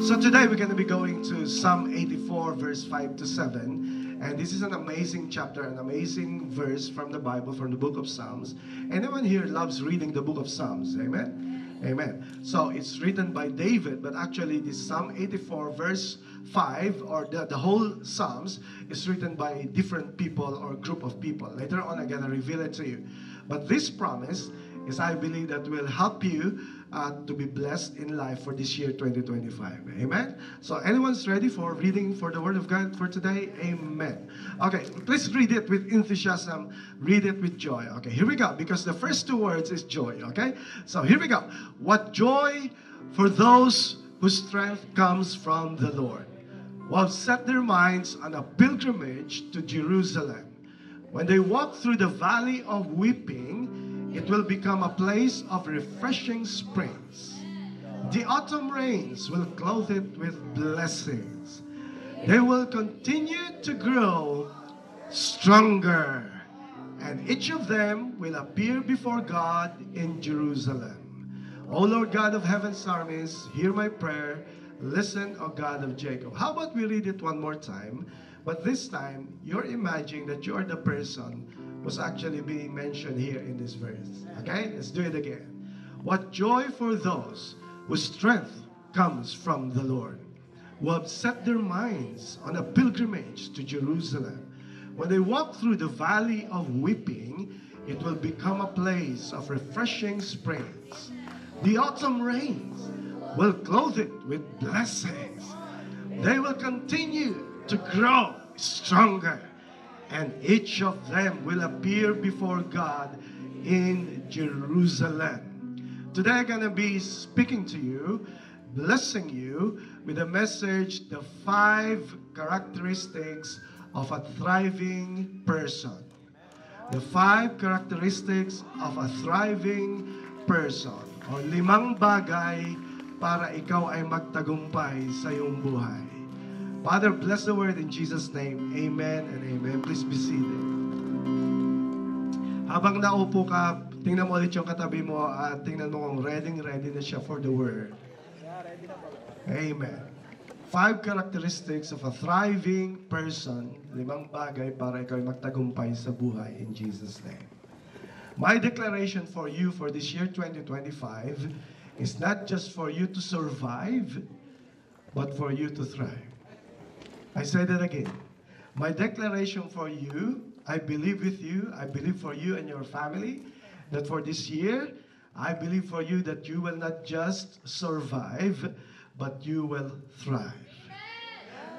So today we're going to be going to Psalm 84 verse 5 to 7. And this is an amazing chapter, an amazing verse from the Bible, from the book of Psalms. Anyone here loves reading the book of Psalms? Amen? Amen. So it's written by David, but actually this Psalm 84 verse 5, or the whole Psalms, is written by different people or group of people. Later on, I'm going to reveal it to you. But this promise is, I believe, that will help you to be blessed in life for this year 2025. Amen? So anyone's ready for reading for the Word of God for today? Amen. Okay, please read it with enthusiasm. Read it with joy. Okay, here we go. Because the first two words is joy. Okay? So here we go. What joy for those whose strength comes from the Lord, who have set their minds on a pilgrimage to Jerusalem. When they walk through the valley of weeping, it will become a place of refreshing springs. The autumn rains will clothe it with blessings. They will continue to grow stronger, and each of them will appear before God in Jerusalem. O Lord God of heaven's armies, hear my prayer. Listen, O God of Jacob. How about we read it one more time? But this time, you're imagining that you are the person who's actually being mentioned here in this verse. Okay? Let's do it again. What joy for those whose strength comes from the Lord, who have set their minds on a pilgrimage to Jerusalem. When they walk through the valley of weeping, it will become a place of refreshing springs. The autumn rains will clothe it with blessings. They will continue to grow stronger, and each of them will appear before God in Jerusalem. Today I'm going to be speaking to you, blessing you with a message, the 5 characteristics of a thriving person. The 5 characteristics of a thriving person, o 5 bagay para ikaw ay magtagumpay sa iyong buhay. Father, bless the word in Jesus' name. Amen and amen. Please be seated. Habang naupo ka, tingnan mo ulit yung katabi mo at tingnan mo kung ready na siya for the word. Amen. 5 characteristics of a thriving person. 5 bagay para ikaw ay magtagumpay sa buhay in Jesus' name. My declaration for you for this year 2025 is not just for you to survive, but for you to thrive. I say that again. My declaration for you, I believe with you, I believe for you and your family, that for this year, I believe for you that you will not just survive, but you will thrive.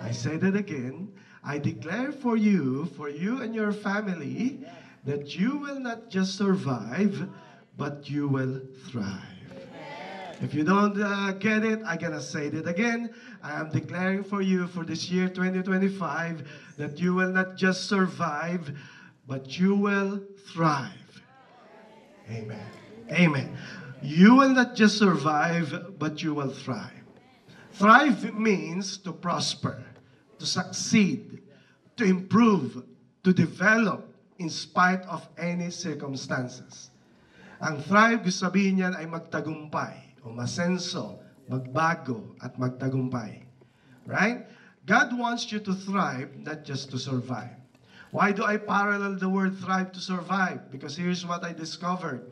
I say that again. I declare for you and your family, that you will not just survive, but you will thrive. If you don't get it, I'm going to say it again. I am declaring for you for this year 2025 that you will not just survive, but you will thrive. Amen. Amen. You will not just survive, but you will thrive. Thrive means to prosper, to succeed, to improve, to develop in spite of any circumstances. Ang thrive, sabihin niyan ay magtagumpay, o masenso, magbago, at magtagumpay. Right? God wants you to thrive, not just to survive. Why do I parallel the word thrive to survive? Because here's what I discovered.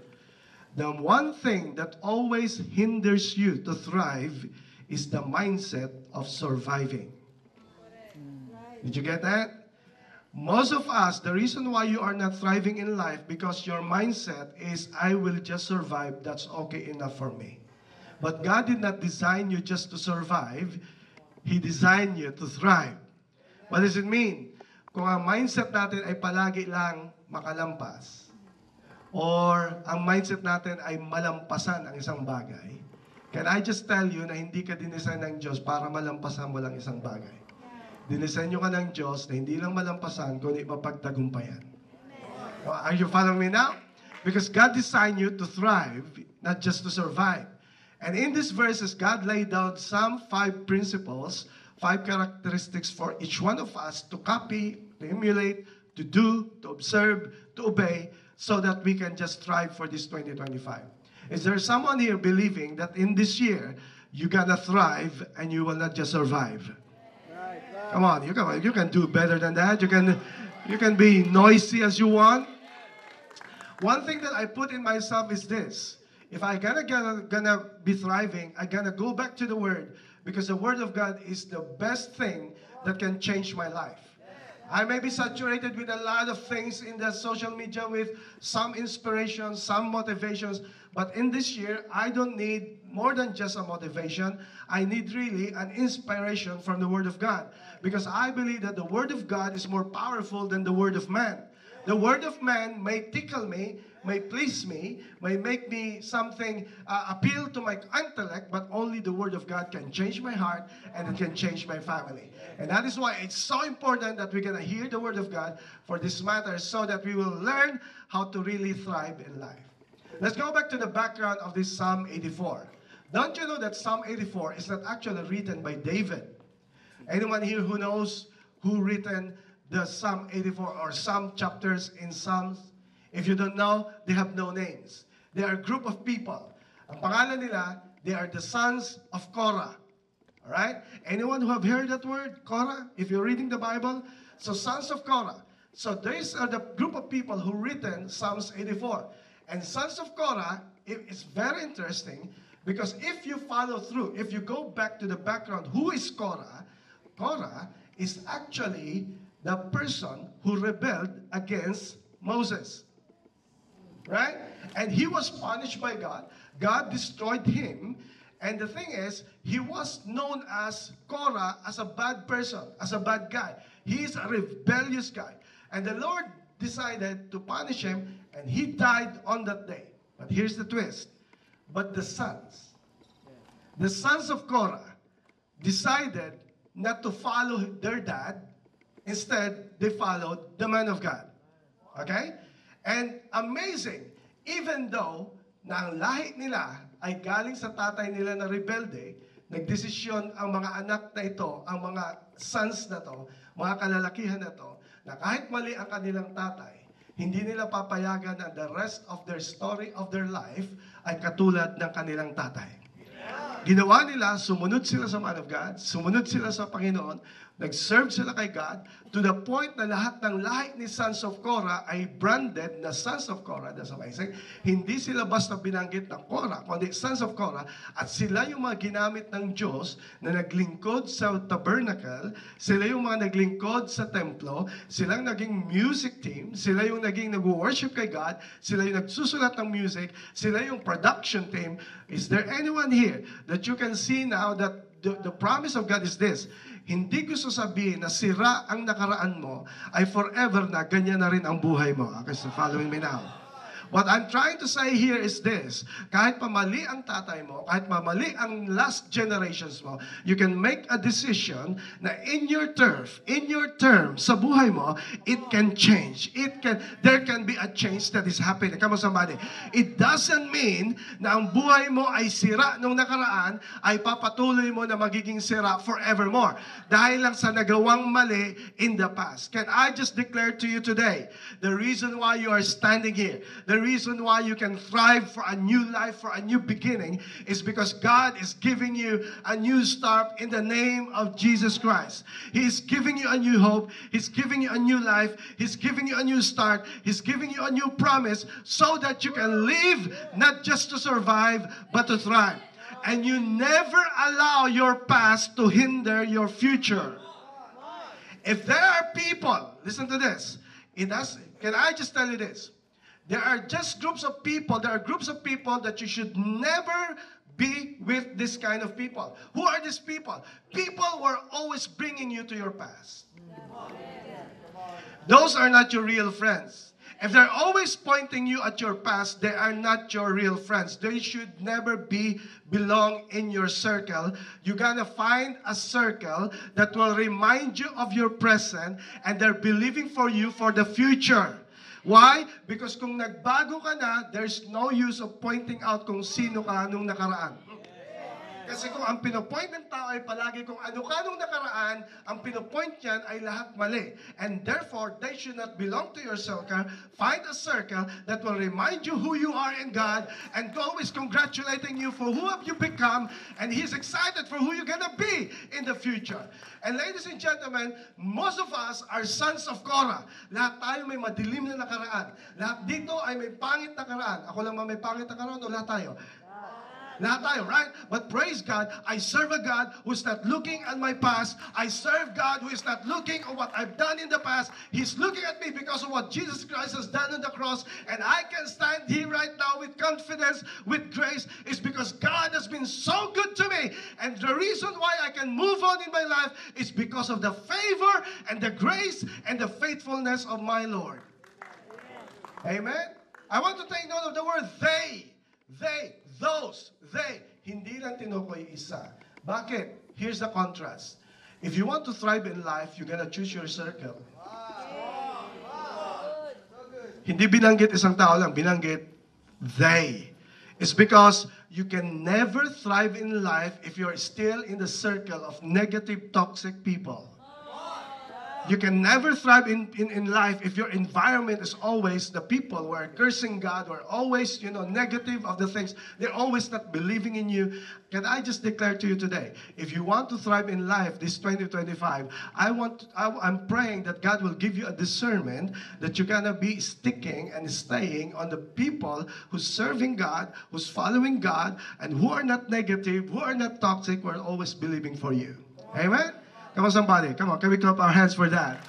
The one thing that always hinders you to thrive is the mindset of surviving. Did you get that? Most of us, the reason why you are not thriving in life, because your mindset is, I will just survive, that's okay enough for me. But God did not design you just to survive. He designed you to thrive. What does it mean? Kung ang mindset natin ay palagi lang makalampas, or ang mindset natin ay malampasan ang isang bagay, can I just tell you na hindi ka dinisign ng Diyos para malampasan mo lang isang bagay. Dinisenyo ka ng Diyos na hindi lang malampasan, kundi mapagtagumpayan. Are you following me now? Because God designed you to thrive, not just to survive. And in these verses, God laid down some 5 principles, 5 characteristics for each one of us to copy, to emulate, to do, to observe, to obey, so that we can just thrive for this 2025. Is there someone here believing that in this year, you're gonna thrive and you will not just survive. Come on, you can do better than that. You can be noisy as you want. One thing that I put in myself is this: if I gonna be thriving, I gonna go back to the Word, because the Word of God is the best thing that can change my life. I may be saturated with a lot of things in the social media, with some inspiration, some motivations, but in this year, I don't need more than just a motivation. I need really an inspiration from the Word of God, because I believe that the Word of God is more powerful than the Word of man. The Word of man may tickle me, may please me, may make me something appeal to my intellect, but only the Word of God can change my heart, and it can change my family. And that is why it's so important that we're going to hear the Word of God for this matter, so that we will learn how to really thrive in life. Let's go back to the background of this Psalm 84. Don't you know that Psalm 84 is not actually written by David? Anyone here who knows who written the Psalm 84 or some chapters in Psalms? If you don't know, they have no names. They are a group of people. Ang pangalan nila, they are the sons of Korah. All right? Anyone who have heard that word, Korah? If you're reading the Bible, so sons of Korah. So these are the group of people who written Psalms 84. And sons of Korah, it's very interesting, because if you follow through, if you go back to the background, who is Korah? Korah is actually the person who rebelled against Moses. Right? And he was punished by God. God destroyed him. And the thing is, he was known as Korah, as a bad person, as a bad guy. He is a rebellious guy. And the Lord decided to punish him, and he died on that day. But here's the twist. But the sons of Korah decided not to follow their dad. Instead, they followed the man of God. Okay? And amazing, even though na ang lahi nila ay galing sa tatay nila na rebelde, nagdesisyon ang mga anak na ito, ang mga sons na to, mga kalalakihan na to, na kahit mali ang kanilang tatay, hindi nila papayagan na the rest of their story of their life ay katulad ng kanilang tatay. Ginawa nila, sumunod sila sa man of God, sumunod sila sa Panginoon, nag-serve sila kay God, to the point na lahat ng lahi ni sons of Korah ay branded na sons of Korah. That's amazing. Hindi sila basta binanggit ng Korah, kundi sons of Korah. At sila yung mga ginamit ng Diyos na naglingkod sa tabernacle, sila yung mga naglingkod sa templo, silang naging music team, sila yung naging nag-worship kay God, sila yung nagsusulat ng music, sila yung production team. Is there anyone here that you can see now that the promise of God is this? Hindi gusto sabihin na sira ang nakaraan mo ay forever na ganyan na rin ang buhay mo. Okay, so following me now. What I'm trying to say here is this: kahit pamali ang tatay mo, kahit mamali ang last generations mo, you can make a decision na in your term, sa buhay mo, it can change. There can be a change that is happening. Come on, somebody. It doesn't mean na ang buhay mo ay sira nung nakaraan, ay papatuloy mo na magiging sira forevermore. Dahil lang sa nagawang mali in the past. Can I just declare to you today, the reason why you are standing here, the reason why you can thrive for a new life, for a new beginning, is because God is giving you a new start in the name of Jesus Christ. He is giving you a new hope. He's giving you a new life. He's giving you a new start. He's giving you a new promise so that you can live not just to survive, but to thrive. And you never allow your past to hinder your future. If there are people, listen to this. Can I just tell you this? There are just groups of people, that you should never be with this kind of people. Who are these people? People who are always bringing you to your past. Those are not your real friends. If they're always pointing you at your past, they are not your real friends. They should never belong in your circle. You're gonna find a circle that will remind you of your present, and they're believing for you for the future. Why? Because kung nagbago ka na, there's no use of pointing out kung sino ka nung nakaraan. Kasi kung ang pinopoint ng tao ay palagi kung ano-kanong nakaraan, ang pinopoint niyan ay lahat mali. And therefore, they should not belong to your circle. Find a circle that will remind you who you are in God, and God is congratulating you for who have you become, and He's excited for who you're gonna be in the future. And ladies and gentlemen, most of us are sons of Korah. Lahat tayo may madilim na nakaraan. Lahat dito ay may pangit na nakaraan. Ako lang may pangit na nakaraan o lahat tayo? Lahat tayo, right? But praise God, I serve a God who's not looking at my past. I serve God who is not looking at what I've done in the past. He's looking at me because of what Jesus Christ has done on the cross. And I can stand here right now with confidence, with grace, is because God has been so good to me. And the reason why I can move on in my life is because of the favor and the grace and the faithfulness of my Lord. Amen? I want to take note of the word they. They, those, they. Hindi lang tinukoy isa. Bakit? Here's the contrast. If you want to thrive in life, you gotta choose your circle. Hindi binanggit isang tao lang, binanggit they. It's because you can never thrive in life if you're still in the circle of negative, toxic people. You can never thrive in life if your environment is always the people who are cursing God, or always, negative of the things. They're always not believing in you. Can I just declare to you today, if you want to thrive in life this 2025, I'm praying that God will give you a discernment that you're going to be sticking and staying on the people who's serving God, who's following God, and who are not negative, who are not toxic, who are always believing for you. Amen? Come on, somebody. Come on, can we clap our hands for that?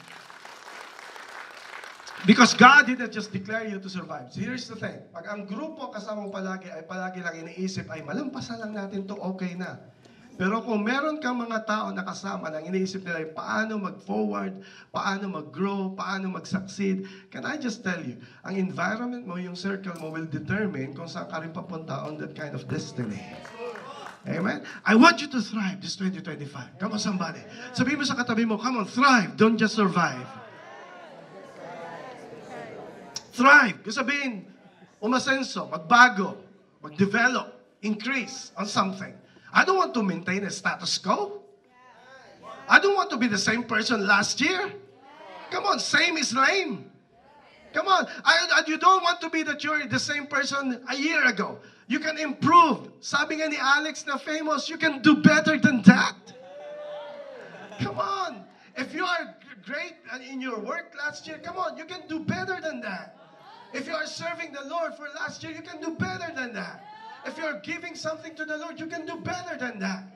Because God didn't just declare you to survive. So here's the thing. Pag ang grupo kasama mo palagi ay palagi lang iniisip, ay malampasan lang natin to, okay na. Pero kung meron kang mga tao na kasama na iniisip nila paano mag-forward, paano mag-grow, paano mag-succeed, can I just tell you, ang environment mo, yung circle mo will determine kung saan ka rin papunta on that kind of destiny. Amen? I want you to thrive this 2025. Come on, somebody. Sabihin mo sa katabi mo, come on, thrive. Don't just survive. Thrive. Kasi sabihin, umasenso, magbago, mag-develop, increase on something. I don't want to maintain a status quo. I don't want to be the same person last year. Come on, same is lame. Come on. You don't want to be that you're the same person a year ago. You can improve. Sabi nga ni Alex na famous, you can do better than that. Come on. If you are great in your work last year, come on, you can do better than that. If you are serving the Lord for last year, you can do better than that. If you're giving something to the Lord, you can do better than that.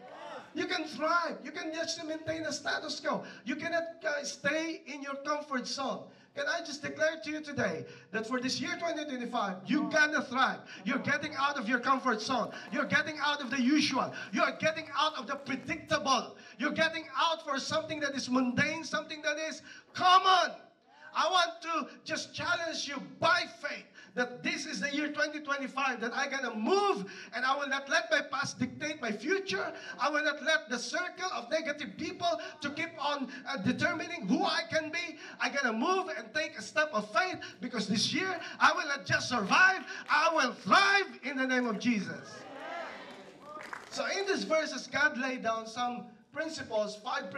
You can thrive. You can just maintain a status quo. You cannot stay in your comfort zone. Can I just declare to you today that for this year 2025, you gotta thrive. You're getting out of your comfort zone. You're getting out of the usual. You're getting out of the predictable. You're getting out for something that is mundane, something that is common. I want to just challenge you by faith that this is the year 2025, that I'm going to move, and I will not let my past dictate my future. I will not let the circle of negative people to keep on determining who I can be. I'm going to move and take a step of faith, because this year I will not just survive, I will thrive in the name of Jesus. So in these verses, God laid down some principles, five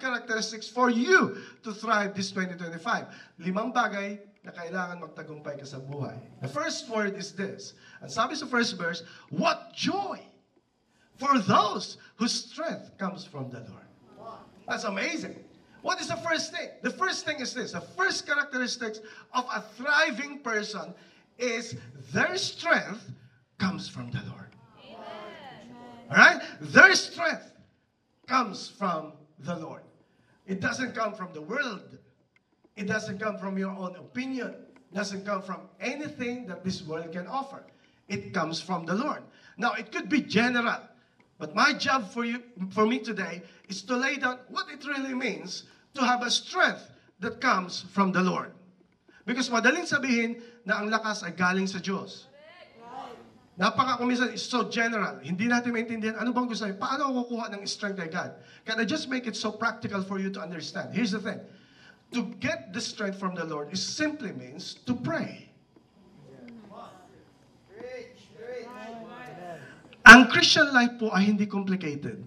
characteristics for you to thrive this 2025. 5 bagay na kailangan magtagumpay ka sa buhay. The first word is this. And sabi sa first verse, what joy for those whose strength comes from the Lord. That's amazing. What is the first thing? The first thing is this. The first characteristics of a thriving person is their strength comes from the Lord. All right? Their strength comes from the Lord. It doesn't come from the world. It doesn't come from your own opinion. It doesn't come from anything that this world can offer. It comes from the Lord. Now, it could be general, but my job for me today is to lay down what it really means to have a strength that comes from the Lord. Because madaling sabihin na ang lakas ay galing sa Diyos. Napaka-kumisan is so general. Hindi natin maintindihan, ano bang gusto niyo? Paano ako kukuha ng strength kay God? Can I just make it so practical for you to understand? Here's the thing. To get the strength from the Lord, it simply means to pray. Ang Christian life po ay hindi complicated.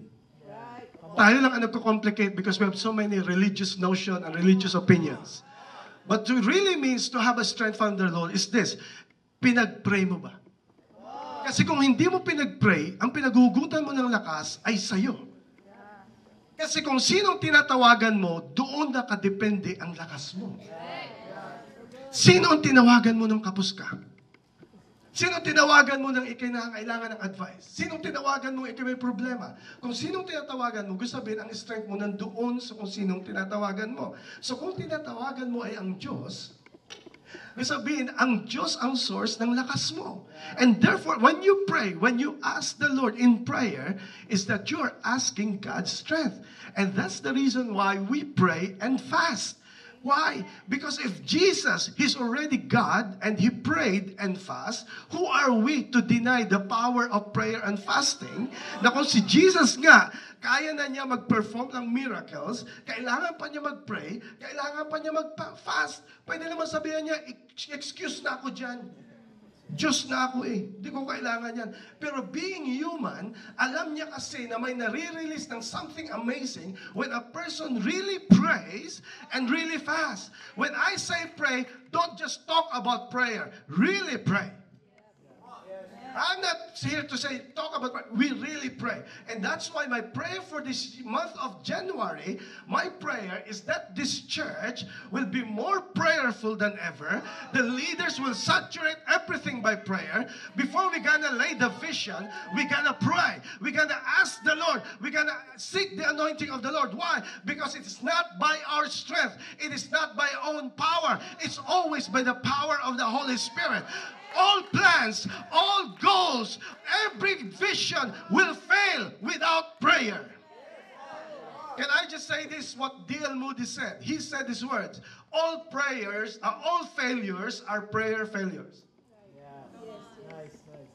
Tayo lang ang nagko-complicate because we have so many religious notion and religious opinions. But to really means to have a strength from the Lord is this, pinag-pray mo ba? Kasi kung hindi mo pinag-pray, ang pinagugutan mo ng lakas ay sa'yo. Kasi kung sinong tinatawagan mo, doon nakadepende ang lakas mo. Sino ang tinawagan mo ng kapos ka? Sino tinawagan mo ng ikinakailangan ng advice? Sino tinawagan mo ikay may problema? Kung sinong tinatawagan mo, gusto sabihin, ang strength mo nandoon sa kung sinong tinatawagan mo. So kung tinatawagan mo ay ang Diyos, gusto sabihin, ang Diyos ang source ng lakas mo. And therefore, when you pray, when you ask the Lord in prayer, is that you are asking God's strength. And that's the reason why we pray and fast. Why? Because if Jesus, He's already God, and He prayed and fast, who are we to deny the power of prayer and fasting? Na kung si Jesus nga, kaya na niya mag-perform ng miracles, kailangan pa niya mag-pray, kailangan pa niya mag-fast. Pwede naman sabihin niya, excuse na ako dyan. Diyos na ako eh. Hindi ko kailangan yan. Pero being human, alam niya kasi na may nare-release ng something amazing when a person really prays and really fasts. When I say pray, don't just talk about prayer. Really pray. I'm not here to say, talk about prayer. We really pray. And that's why my prayer for this month of January, my prayer is that this church will be more prayerful than ever. The leaders will saturate everything by prayer. Before we're gonna lay the vision, we're gonna pray. We're gonna ask the Lord. We're gonna seek the anointing of the Lord. Why? Because it is not by our strength. It is not by our own power. It's always by the power of the Holy Spirit. All plans, all goals, every vision will fail without prayer. Can I just say this, what D.L. Moody said? He said these words, all failures are prayer failures.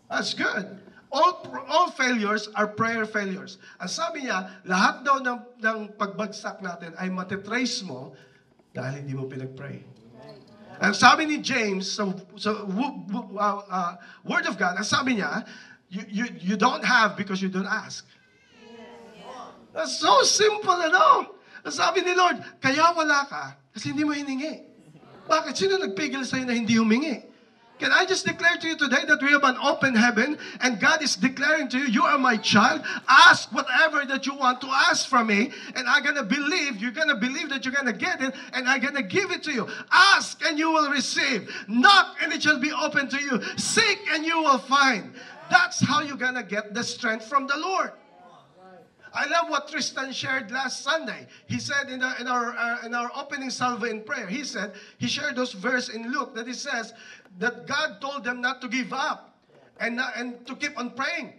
That's good. All failures are prayer failures. Ang sabi niya, lahat daw ng pagbagsak natin ay matitrace mo dahil hindi mo pinag-pray. Ang sabi ni James sa Word of God, ang sabi niya, you don't have because you don't ask. That's so simple, ano? Ang sabi ni Lord, kaya wala ka kasi hindi mo hiningi. Bakit? Sino nagpigil sa'yo na hindi humingi? Can I just declare to you today that we have an open heaven and God is declaring to you, you are my child. Ask whatever that you want to ask from me and I'm going to believe, you're going to believe that you're going to get it and I'm going to give it to you. Ask and you will receive. Knock and it shall be open to you. Seek and you will find. That's how you're going to get the strength from the Lord. I love what Tristan shared last Sunday. He said in our opening salve in prayer, he shared those verse in Luke that it says that God told them not to give up and to keep on praying.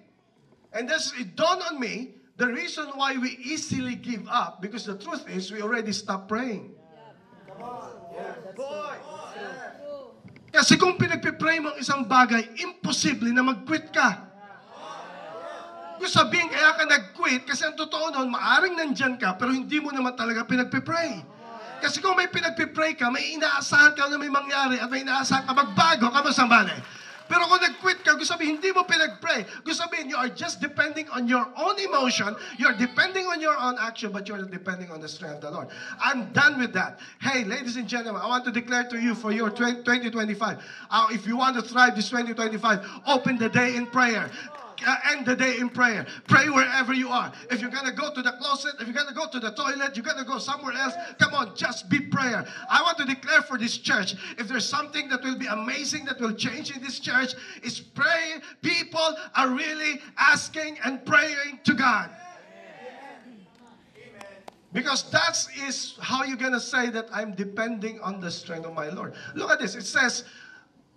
And this, it dawned on me, the reason why we easily give up, because the truth is we already stopped praying. Kasi kung pinagpipray mo ang isang bagay, imposible na mag-quit ka. Kung sabihin kaya ka nag-quit, kasi ang totoo noon, maaring nandyan ka, pero hindi mo naman talaga pinagpipray. Kasi kung may pinagpipray ka, may inaasahan ka na may mangyari at may inaasahan ka magbago ka sa mali. Pero kung nag-quit ka, gusto sabihin, hindi mo pinag-pray. Gusto sabihin, you are just depending on your own emotion, you're depending on your own action, but you're depending on the strength of the Lord. I'm done with that. Hey, ladies and gentlemen, I want to declare to you for your 2025. If you want to thrive this 2025, open the day in prayer. End the day in prayer. Pray wherever you are. If you're going to go to the closet, if you're going to go to the toilet, you're going to go somewhere else, come on, just be prayer. I want to declare for this church, if there's something that will be amazing, that will change in this church, is pray. People are really asking and praying to God. Because that is how you're going to say that I'm depending on the strength of my Lord. Look at this. It says,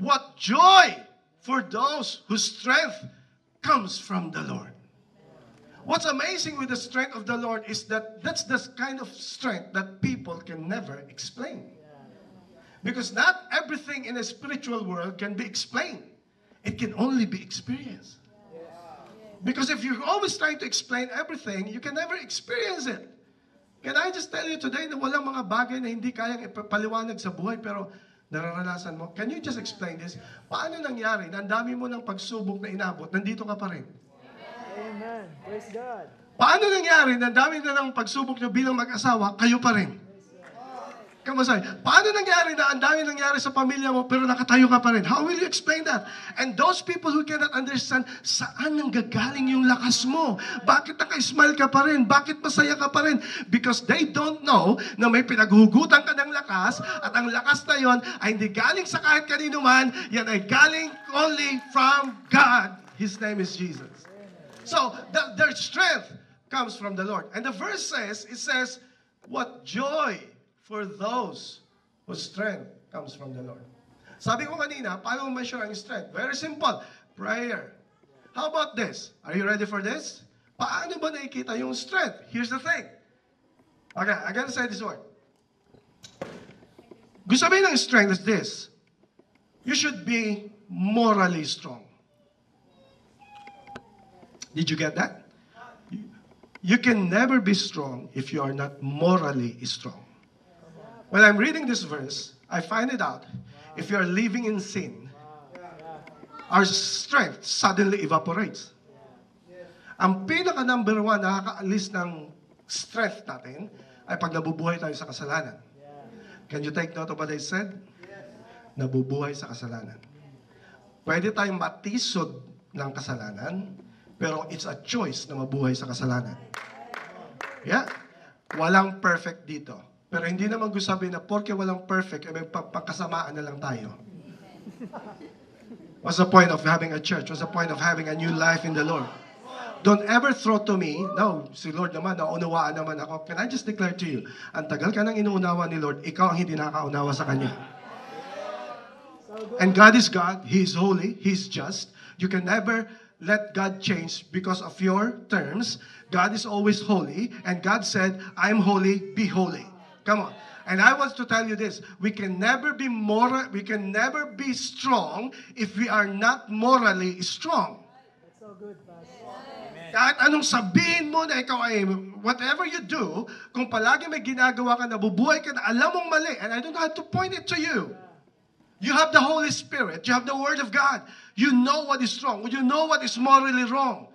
what joy for those whose strength comes from the Lord. What's amazing with the strength of the Lord is that that's the kind of strength that people can never explain. Because not everything in a spiritual world can be explained. It can only be experienced. Because if you're always trying to explain everything, you can never experience it. Can I just tell you today na walang mga bagay na hindi kayang ipaliwanag sa buhay pero nararanasan mo? Can you just explain this? Paano nangyari na ang dami mo ng pagsubok na inabot, nandito ka pa rin? Amen. Praise God. Paano nangyari na dami na ng pagsubok nyo bilang mag-asawa, kayo pa rin? Kamusay, paano nangyari na ang dami nangyari sa pamilya mo pero nakatayo ka pa rin? How will you explain that? And those people who cannot understand, saan nanggagaling yung lakas mo? Bakit naka-smile ka pa rin? Bakit masaya ka pa rin? Because they don't know na may pinaghugutan ka ng lakas at ang lakas na yon ay hindi galing sa kahit kanino man, yan ay galing only from God. His name is Jesus. So, their strength comes from the Lord. And the verse says, it says, what joy for those whose strength comes from the Lord. Sabi ko kanina, paano mo measure ang strength? Very simple. Prayer. How about this? Are you ready for this? Paano ba nakikita yung strength? Here's the thing. Okay, I gotta say this word. Gusto sabihin ng strength is this. You should be morally strong. Did you get that? You can never be strong if you are not morally strong. When I'm reading this verse, I find it out. If you are living in sin, our strength suddenly evaporates. Ang pinaka number one na nakakaalis ng strength natin ay pag nabubuhay tayo sa kasalanan. Can you take note of what I said? Nabubuhay sa kasalanan. Pwede tayong matisod ng kasalanan, pero it's a choice na mabuhay sa kasalanan. Yeah? Walang perfect dito. Pero hindi naman gusto sabihin na porke walang perfect, may pagkasamaan na lang tayo. What's the point of having a church? What's the point of having a new life in the Lord? Don't ever throw to me, no, si Lord naman, naunawaan naman ako. Can I just declare to you, ang tagal ka nang inuunawa ni Lord, ikaw ang hindi nakaunawa sa Kanya. And God is God, He is holy, He is just. You can never let God change because of your terms. God is always holy, and God said, I'm holy, be holy. Come on. And I want to tell you this, we can never be strong if we are not morally strong. That's so good, Pastor. Kahit anong sabihin mo na ikaw ay, whatever you do, kung palagi may ginagawa ka, nabubuhay ka na alam mong mali, and I don't have to point it to you. You have the Holy Spirit. You have the Word of God. You know what is wrong. You know what is morally wrong.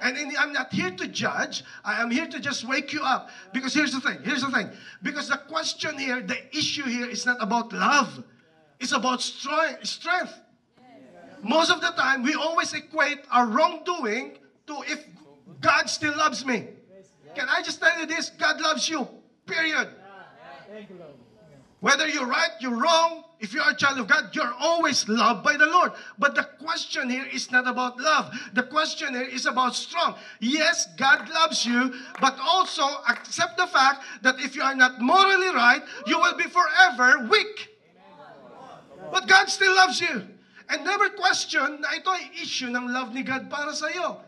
And I'm not here to judge. I am here to just wake you up. Because here's the thing. Because the question here, the issue here is not about love. It's about strength. Most of the time, we always equate our wrongdoing to if God still loves me. Can I just tell you this? God loves you. Period. Thank you, Lord. Whether you're right, you're wrong, if you are a child of God, you're always loved by the Lord. But the question here is not about love. The question here is about strong. Yes, God loves you, but also accept the fact that if you are not morally right, you will be forever weak. But God still loves you. And never question na ito ay issue ng love ni God para sa iyo.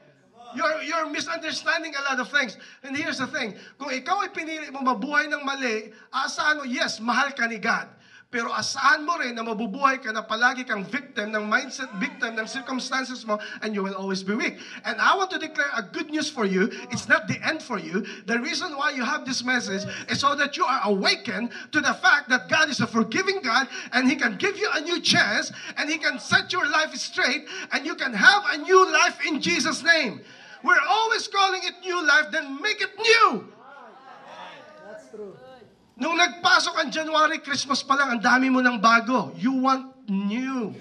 You're misunderstanding a lot of things. And here's the thing. Kung ikaw ay pinili mo mabuhay ng mali, asahan mo, yes, mahal ka ni God. Pero asahan mo rin na mabubuhay ka na palagi kang victim ng mindset, victim ng circumstances mo, and you will always be weak. And I want to declare a good news for you. It's not the end for you. The reason why you have this message is so that you are awakened to the fact that God is a forgiving God, and He can give you a new chance, and He can set your life straight, and you can have a new life in Jesus' name. We're always calling it new life, then make it new. That's true. Nung nagpasok ang January, Christmas pa lang, ang dami mo ng bago. You want new.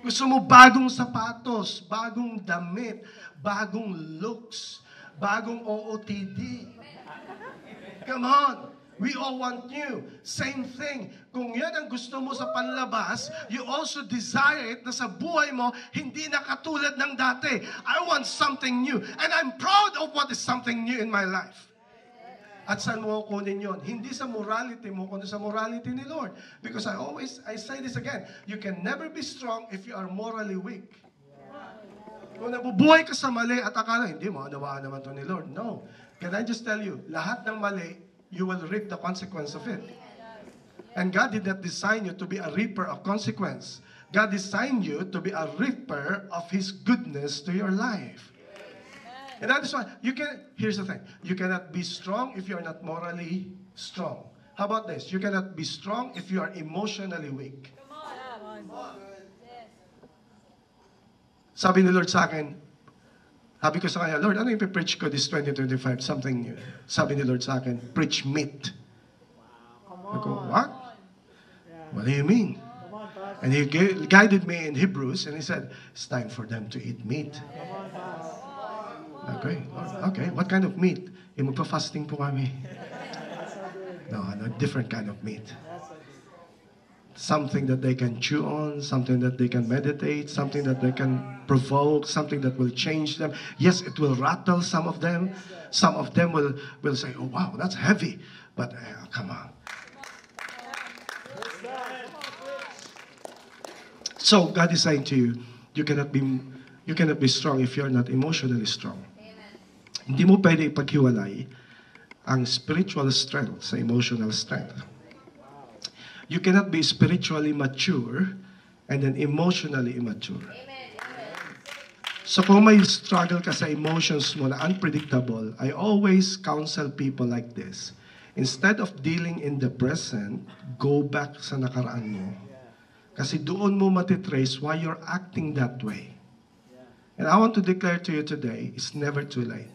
Gusto mo bagong sapatos, bagong damit, bagong looks, bagong OOTD. Come on. We all want new. Same thing. Kung yan ang gusto mo sa panlabas, you also desire it na sa buhay mo, hindi na katulad ng dati. I want something new. And I'm proud of what is something new in my life. At saan mo kunin yun? Hindi sa morality mo, kundi sa morality ni Lord. Because I say this again, you can never be strong if you are morally weak. Kung nabubuhay ka sa mali at akala, hindi mo, anawaan naman to ni Lord. No. Can I just tell you, lahat ng mali, you will reap the consequence of it. And God did not design you to be a reaper of consequence. God designed you to be a reaper of His goodness to your life. And that is why here's the thing. You cannot be strong if you are not morally strong. How about this? You cannot be strong if you are emotionally weak. Sabi ni Lord sa akin, Sabi ko sa kanya, Lord, ano yung preach ko this 2025? Something new. Sabi ni Lord sa akin, preach meat. Come I go, on. what? Yeah. What do you mean? Come on, Pastor. And he guided me in Hebrews, and he said, it's time for them to eat meat. Come on, Pastor. Okay, Lord, okay. What kind of meat? Magpa-fasting po kami. That's so good. No, different kind of meat. That's so good. Something that they can chew on, something that they can meditate, something that they can provoke, something that will change them. Yes, it will rattle some of them. Some of them will say, oh wow, that's heavy. But come on. Praise God. Come on, preach. So God is saying to you, you cannot be strong if you're not emotionally strong. Hindi mo pwede ipaghiwalay ang spiritual strength sa emotional strength. You cannot be spiritually mature and then emotionally immature. So kung may struggle ka sa emotions mo na unpredictable, I always counsel people like this. Instead of dealing in the present, go back sa nakaraan mo. Kasi doon mo matitrace why you're acting that way. And I want to declare to you today, it's never too late.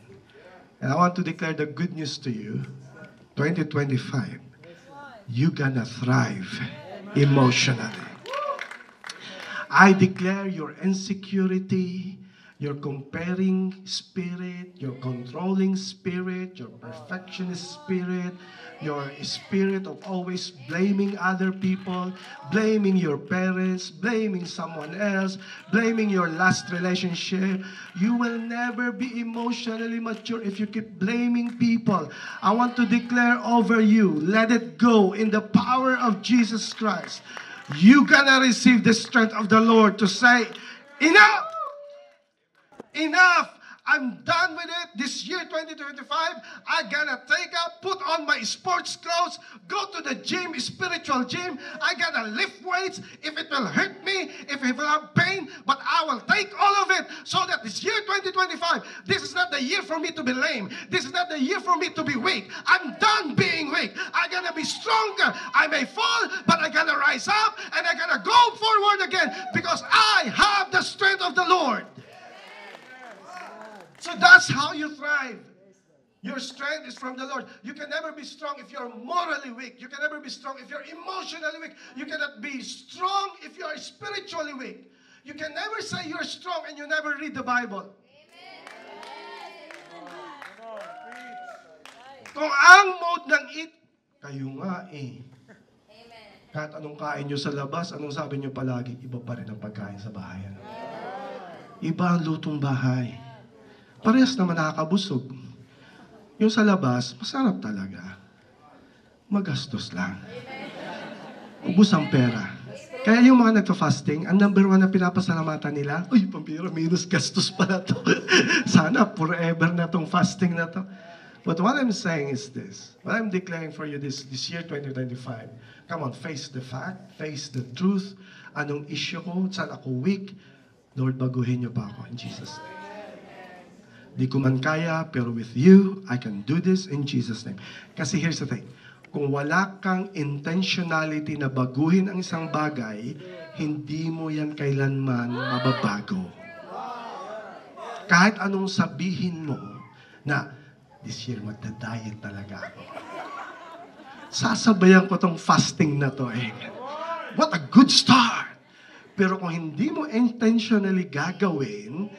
And I want to declare the good news to you, 2025. You're gonna thrive emotionally. I declare your insecurity, your comparing spirit, your controlling spirit, your perfectionist spirit, your spirit of always blaming other people, blaming your parents, blaming someone else, blaming your last relationship. You will never be emotionally mature if you keep blaming people. I want to declare over you, let it go in the power of Jesus Christ. You're gonna receive the strength of the Lord to say, enough! Enough! I'm done with it. This year, 2025, I gotta take up, put on my sports clothes, go to the gym, spiritual gym. I gotta lift weights. If it will hurt me, if it will have pain, but I will take all of it so that this year, 2025, this is not the year for me to be lame. This is not the year for me to be weak. I'm done being weak. I gotta be stronger. I may fall, but I gotta rise up and I gotta go forward again because I have the strength of the Lord. So that's how you thrive. Your strength is from the Lord. You can never be strong if you're morally weak. You can never be strong if you're emotionally weak. You cannot be strong if you are spiritually weak. You can never say you're strong and you never read the Bible. Kung ang mode ng eat, kayo nga eh. Kahit anong kain nyo sa labas, anong sabi nyo palagi, iba pa rin ang pagkain sa bahay. Iba ang lutong bahay. Parehas naman nakakabusog. Yung sa labas, masarap talaga. Magastos lang. Ubus ang pera. Kaya yung mga nagpa-fasting, ang number one na pinapasalamatan nila, uy, pampira, minus gastos pala to. Sana forever na tong fasting na to. But what I'm saying is this. What I'm declaring for you this year, 2025. Come on, face the fact, face the truth. Anong issue ko? Saan ako weak? Lord, baguhin niyo pa ako in Jesus' name. Di ko man kaya, pero with you, I can do this in Jesus' name. Kasi here's the thing. Kung wala kang intentionality na baguhin ang isang bagay, hindi mo yan kailanman mababago. Kahit anong sabihin mo na, this year magda-diet talaga ako. Sasabayan ko tong fasting na to eh. What a good start! Pero kung hindi mo intentionally gagawin,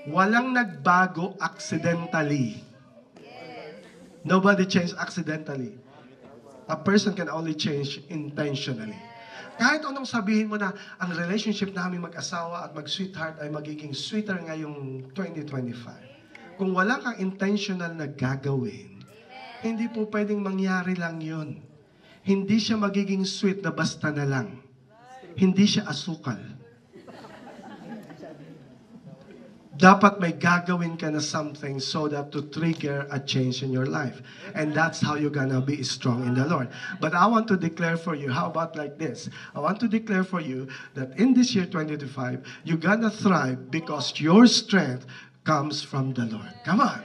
walang nagbago accidentally. Nobody changed accidentally. A person can only change intentionally. Kahit anong sabihin mo na ang relationship namin mag-asawa at mag-sweetheart ay magiging sweeter ngayong 2025. Kung wala kang intentional na gagawin, hindi po pwedeng mangyari lang yun. Hindi siya magiging sweet na basta na lang. Hindi siya asukal. Dapat may gagawin ka na something so that to trigger a change in your life. And that's how you're gonna be strong in the Lord. But I want to declare for you, how about like this? I want to declare for you that in this year 2025, you're gonna thrive because your strength comes from the Lord. Come on.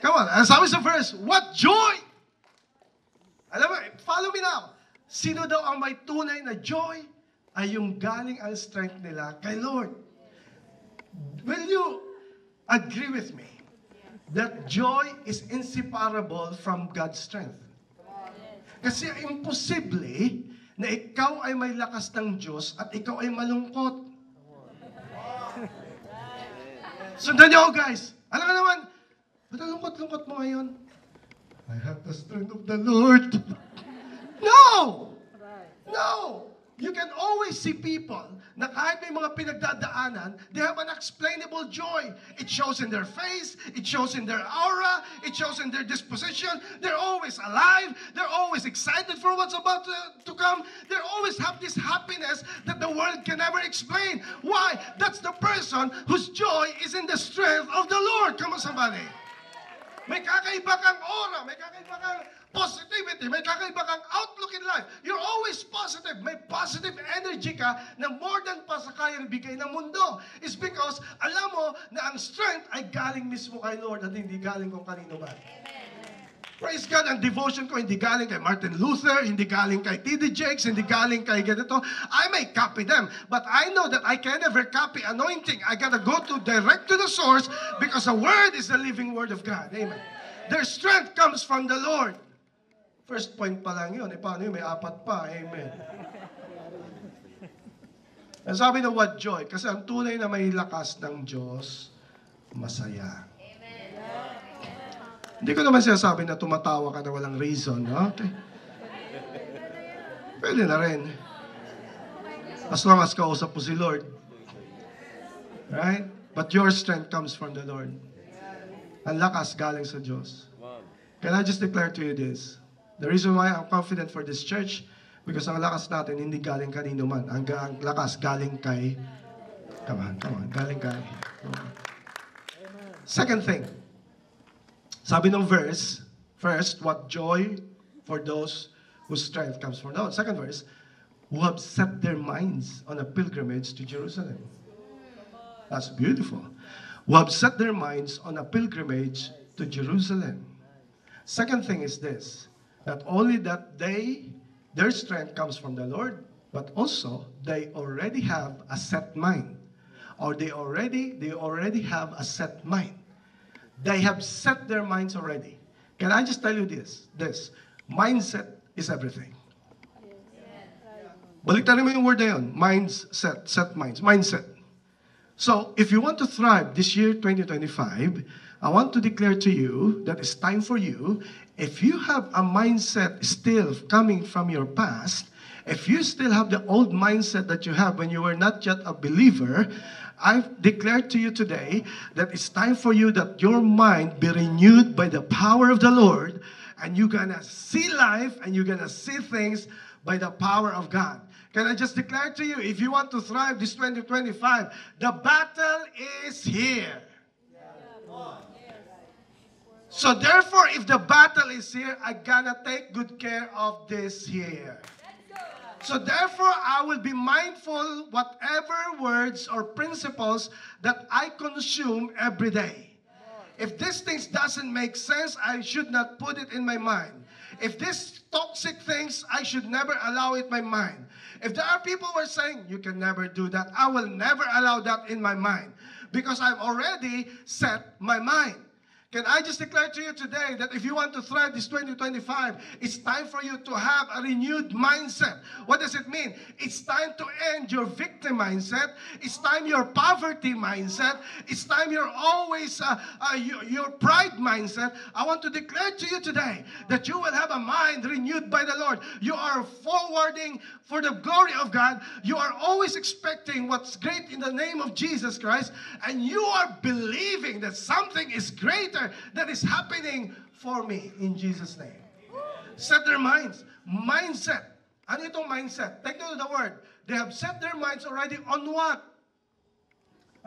Come on. As I was the first, what joy! Alam mo, follow me now. Sino daw ang may tunay na joy? Ay yung galing ang strength nila kay Lord. Will you, agree with me that joy is inseparable from God's strength. Kasi imposible na ikaw ay may lakas ng Diyos at ikaw ay malungkot. Sundan niyo ako, guys. Alam ka naman, ba't ang lungkot-lungkot mo ngayon? I have the strength of the Lord. No! No! You can always see people na kahit may mga pinagdadaanan, they have an explainable joy. It shows in their face, it shows in their aura, it shows in their disposition. They're always alive, they're always excited for what's about to come. They always have this happiness that the world can never explain. Why? That's the person whose joy is in the strength of the Lord. Come on, somebody. May kakaiba kang aura, may kakaiba kang positivity, may kakaiba kang outlook in life. You're always positive. May positive energy ka na more than pa sa kayang bigay ng mundo. It's because alam mo na ang strength ay galing mismo kay Lord at hindi galing kung kanino man. Praise God, ang devotion ko hindi galing kay Martin Luther, hindi galing kay T.D. Jakes, hindi galing kay ganito. I may copy them, but I know that I can never copy anointing. I gotta go direct to the source because the Word is the living Word of God. Amen. Their strength comes from the Lord. First point pa lang yun. Paano yun? May apat pa. Amen. Ang sabi ng what joy? Kasi ang tunay na may lakas ng Diyos, masaya. Hindi ko naman sinasabi na tumatawa ka na walang reason. Okay? Pwede na rin. As long as kausap mo si Lord. Right? But your strength comes from the Lord. Ang lakas galing sa Diyos. Can I just declare to you this? The reason why I'm confident for this church, because ang lakas natin hindi galing kanino man. Ang lakas galing kay, come on, galing kay. Second thing, sabi ng verse, first, what joy for those whose strength comes from the Lord. Second verse, who have set their minds on a pilgrimage to Jerusalem. That's beautiful. Who have set their minds on a pilgrimage to Jerusalem. Second thing is this, not only that their strength comes from the Lord, but also they already have a set mind. Or they already have a set mind. They have set their minds already. Can I just tell you this? Mindset is everything. Baliktarin mo yung word na yun. Mindset, set minds, mindset. So, if you want to thrive this year, 2025, I want to declare to you that it's time for you, if you have a mindset still coming from your past, if you still have the old mindset that you have when you were not yet a believer, I declare to you today that it's time for you that your mind be renewed by the power of the Lord, and you're gonna see life and you're gonna see things by the power of God. Can I just declare to you, if you want to thrive this 2025, the battle is here. So therefore, if the battle is here, I gotta take good care of this here. So therefore, I will be mindful whatever words or principles that I consume every day. If these things doesn't make sense, I should not put it in my mind. If these toxic things, I should never allow it in my mind. If there are people who are saying, you can never do that, I will never allow that in my mind. Because I've already set my mind. Can I just declare to you today that if you want to thrive this 2025, it's time for you to have a renewed mindset. What does it mean? It's time to end your victim mindset. It's time your poverty mindset. It's time you're always your pride mindset. I want to declare to you today that you will have a mind renewed by the Lord. You are forwarding for the glory of God. You are always expecting what's great in the name of Jesus Christ. And you are believing that something is greater that is happening for me in Jesus' name. Set their minds. Mindset. Ano itong mindset? Take note of the word. They have set their minds already on what?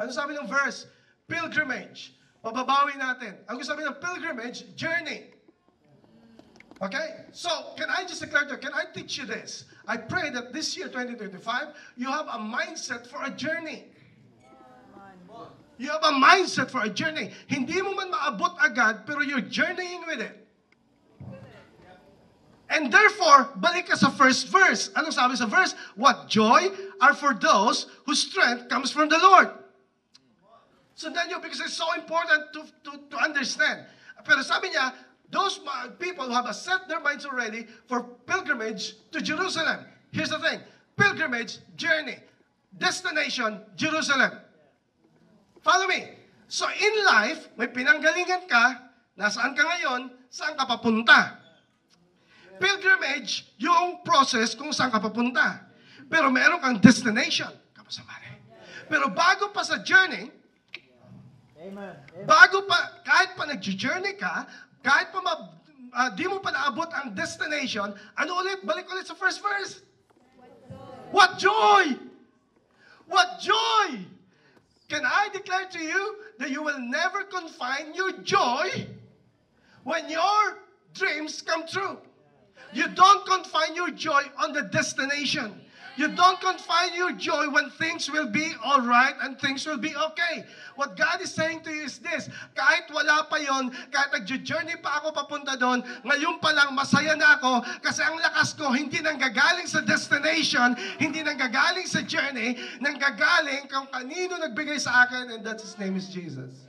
Ano sabi ng verse? Pilgrimage. Pababawi natin. Ang sabi ng pilgrimage, journey. Okay? So, can I just declare to you, can I teach you this? I pray that this year, 2025, you have a mindset for a journey. You have a mindset for a journey. Hindi mo man maabot agad, pero you're journeying with it. And therefore, balik ka sa first verse. Anong sabi sa verse? What joy are for those whose strength comes from the Lord. Sundan nyo because it's so important to understand. Pero sabi niya, those people who have set their minds already for pilgrimage to Jerusalem. Here's the thing. Pilgrimage, journey, destination, Jerusalem. Follow me. So in life, may pinanggalingan ka, nasaan ka ngayon, saan ka papunta. Pilgrimage, yung process kung saan ka papunta. Pero meron kang destination. Pero bago pa sa journey, Amen. bago pa, kahit pa nag-journey ka, kahit pa di mo pa naabot ang destination, ano ulit? Balik ulit sa first verse. What joy! What joy! Can I declare to you that you will never confine your joy when your dreams come true? You don't confine your joy on the destination. You don't confine your joy when things will be all right and things will be okay. What God is saying to you is this, kahit wala pa yon, kahit nag-journey pa ako papunta doon, ngayon pa lang masaya na ako kasi ang lakas ko hindi nanggagaling sa destination, hindi nanggagaling sa journey, nanggagaling kung kanino nagbigay sa akin, and that's His name is Jesus.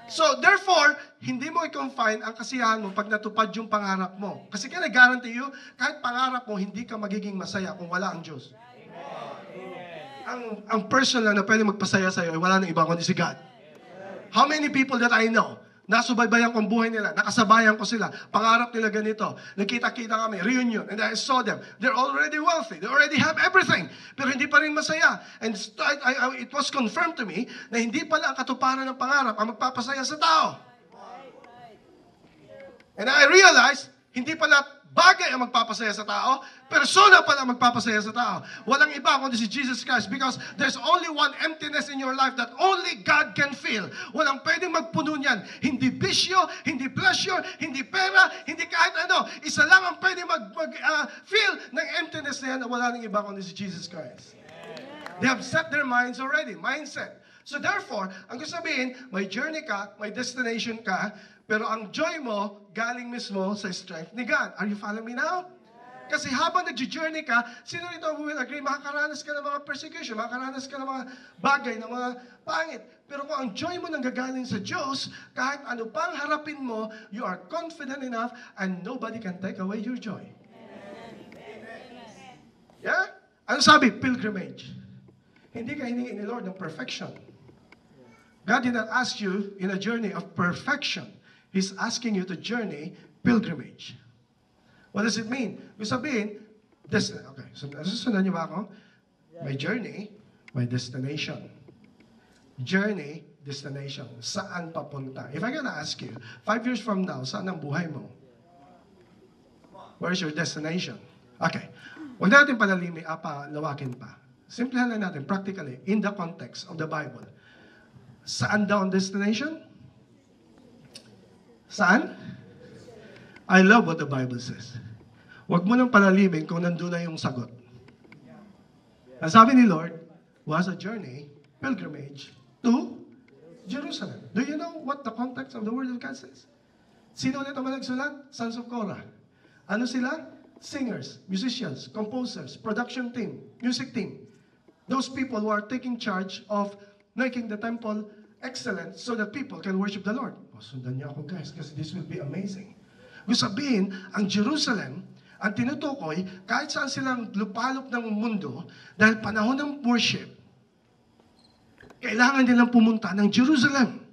So, therefore, hindi mo i-confine ang kasiyahan mo pag natupad yung pangarap mo. Kasi kaya nag-guarantee you, kahit pangarap mo, hindi ka magiging masaya kung wala ang Diyos. Ang person lang na pwede magpasaya sa'yo ay wala nang iba kundi si God. How many people that I know, nasubaybayan ko ang buhay nila, nakasabayan ko sila, pangarap nila ganito, nagkita-kita kami, reunion, and I saw them. They're already wealthy, they already have everything, pero hindi pa rin masaya. And it was confirmed to me na hindi pala ang katuparan ng pangarap ang magpapasaya sa tao. And I realized, hindi pala bagay ang magpapasaya sa tao, persona pala ang magpapasaya sa tao. Walang iba kundi si Jesus Christ because there's only one emptiness in your life that only God can fill. Walang pwedeng magpuno niyan. Hindi bisyo, hindi pleasure, hindi pera, hindi kahit ano. Isa lang ang pwedeng fill ng emptiness na yan na wala nang iba kundi si Jesus Christ. They have set their minds already. Mindset. So therefore, ang gusto sabihin, may journey ka, may destination ka, pero ang joy mo, galing mismo sa strength ni God. Are you following me now? Kasi habang nag-journey ka, sino rito will agree, makakaranas ka ng mga persecution, makakaranas ka ng mga bagay, ng mga pangit. Pero kung ang joy mo nanggagaling sa Diyos, kahit ano pang harapin mo, you are confident enough and nobody can take away your joy. Yeah? Ano sabi? Pilgrimage. Hindi ka hiningi ni Lord ng perfection. God did not ask you in a journey of perfection. He's asking you to journey pilgrimage. What does it mean? Ibig sabihin, okay, susunod niyo ba ako? May journey, may destination. Journey, destination. Saan papunta? If I'm gonna ask you, 5 years from now, saan ang buhay mo? Where's your destination? Okay. Huwag natin palawakin pa. Simplihan lang natin, practically, in the context of the Bible. Saan daw ang destination? Saan? I love what the Bible says. Huwag mo nang palalimin kung nandun na yung sagot. Ang sabi ni Lord, was a journey, pilgrimage, to Jerusalem. Do you know what the context of the Word of God says? Sino ulit ang nagsulat? Sons of Korah. Ano sila? Singers, musicians, composers, production team, music team. Those people who are taking charge of making the temple excellent so that people can worship the Lord. O, sundan niyo ako guys, kasi this will be amazing. Gusto sabihin, ang Jerusalem, ang tinutukoy, kahit saan silang lupalop ng mundo, dahil panahon ng worship, kailangan nilang pumunta ng Jerusalem.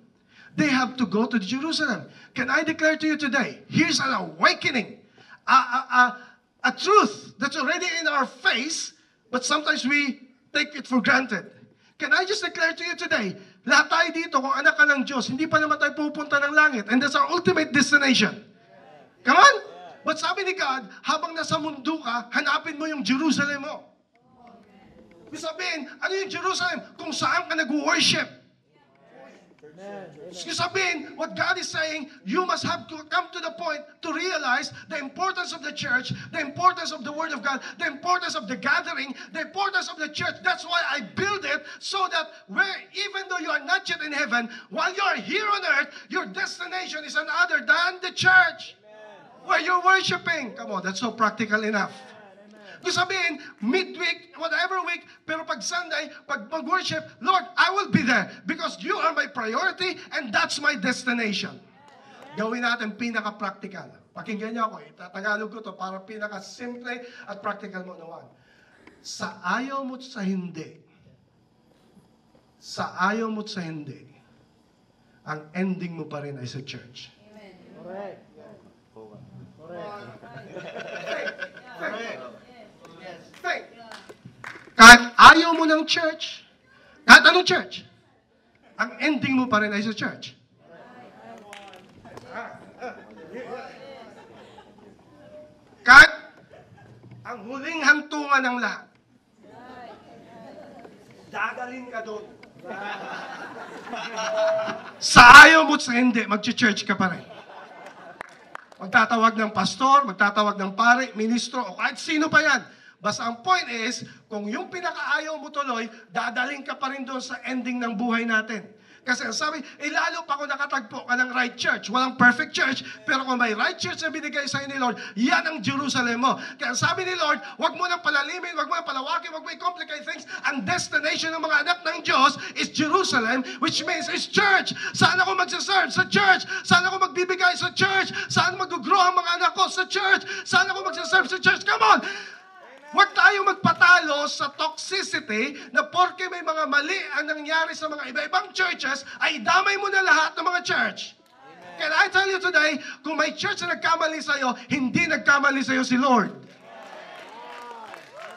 They have to go to Jerusalem. Can I declare to you today, here's an awakening, a truth that's already in our face, but sometimes we take it for granted. Can I just declare to you today, lahat tayo dito, kung anak ka ng Diyos, hindi pa naman tayo pupunta ng langit. And that's our ultimate destination. Come on? But sabi ni God, habang nasa mundo ka, hanapin mo yung Jerusalem mo. Ibig sabihin, ano yung Jerusalem? Kung saan ka nag-worship. Ibig sabihin, what God is saying, you must have to come to the point to realize the importance of the church, the importance of the Word of God, the importance of the gathering, the importance of the church. That's why I build it so that even though you are not yet in heaven, while you are here on earth, your destination is another than the church where you're worshiping. Come on, that's so practical enough. Gusto sabihin, midweek, whatever week, pero pag Sunday, pag mag-worship, Lord, I will be there because you are my priority and that's my destination. Gawin natin pinaka-practical. Pakinggan niyo ako, itatagalog ko to para pinaka-simple at practical mo naman. Sa ayaw mo't sa hindi, ang ending mo pa rin ay sa church. Correct. Think. Kahit ayaw mo ng church, kahit anong church, ang ending mo pa rin ay sa church. Kahit ang huling hantungan ng lahat, dadalhin ka doon. Sa ayaw mo't sa hindi, mag-church ka pa rin. Magtatawag ng pastor, magtatawag ng pare, ministro, o kahit sino pa yan. Basta ang point is, kung yung pinakaayaw mo tuloy, dadaling ka pa rin doon sa ending ng buhay natin. Kasi ang sabi, lalo pa kung nakatagpo ka ng right church. Walang perfect church, pero kung may right church na binigay sa'yo ni Lord, yan ang Jerusalem mo. Kaya sabi ni Lord, wag mo nang palalimin, wag mo nang palawakin, wag mo i-complicate things. Ang destination ng mga anak ng Diyos is Jerusalem, which means is church. Saan ako magsaserve? Sa church. Saan ako magbibigay? Sa church. Saan mag-grow ang mga anak ko? Sa church. Saan ako magsaserve? Sa church. Come on! Huwag tayong magpatalo sa toxicity na porke may mga mali ang nangyari sa mga iba-ibang churches, ay damay mo na lahat ng mga church. Amen. Can I tell you today, kung may church na nagkamali sa'yo, hindi nagkamali sa'yo si Lord.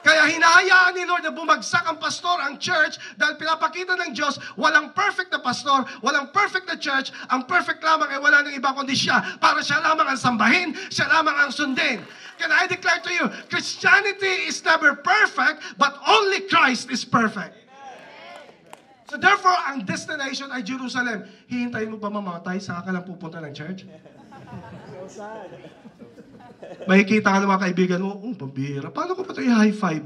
Kaya hinahayaan ni Lord na bumagsak ang pastor, ang church, dahil pinapakita ng Diyos, walang perfect na pastor, walang perfect na church, ang perfect lamang ay wala ng iba kundi siya, para siya lamang ang sambahin, siya lamang ang sundin. Can I declare to you, Christianity is never perfect, but only Christ is perfect. So therefore, ang destination ay Jerusalem. Hihintayin mo pa mamatay, saka ka lang pupunta ng church? So sad. Makikita ka ng mga kaibigan mo, pambihira. Paano ko pa ito i-high five?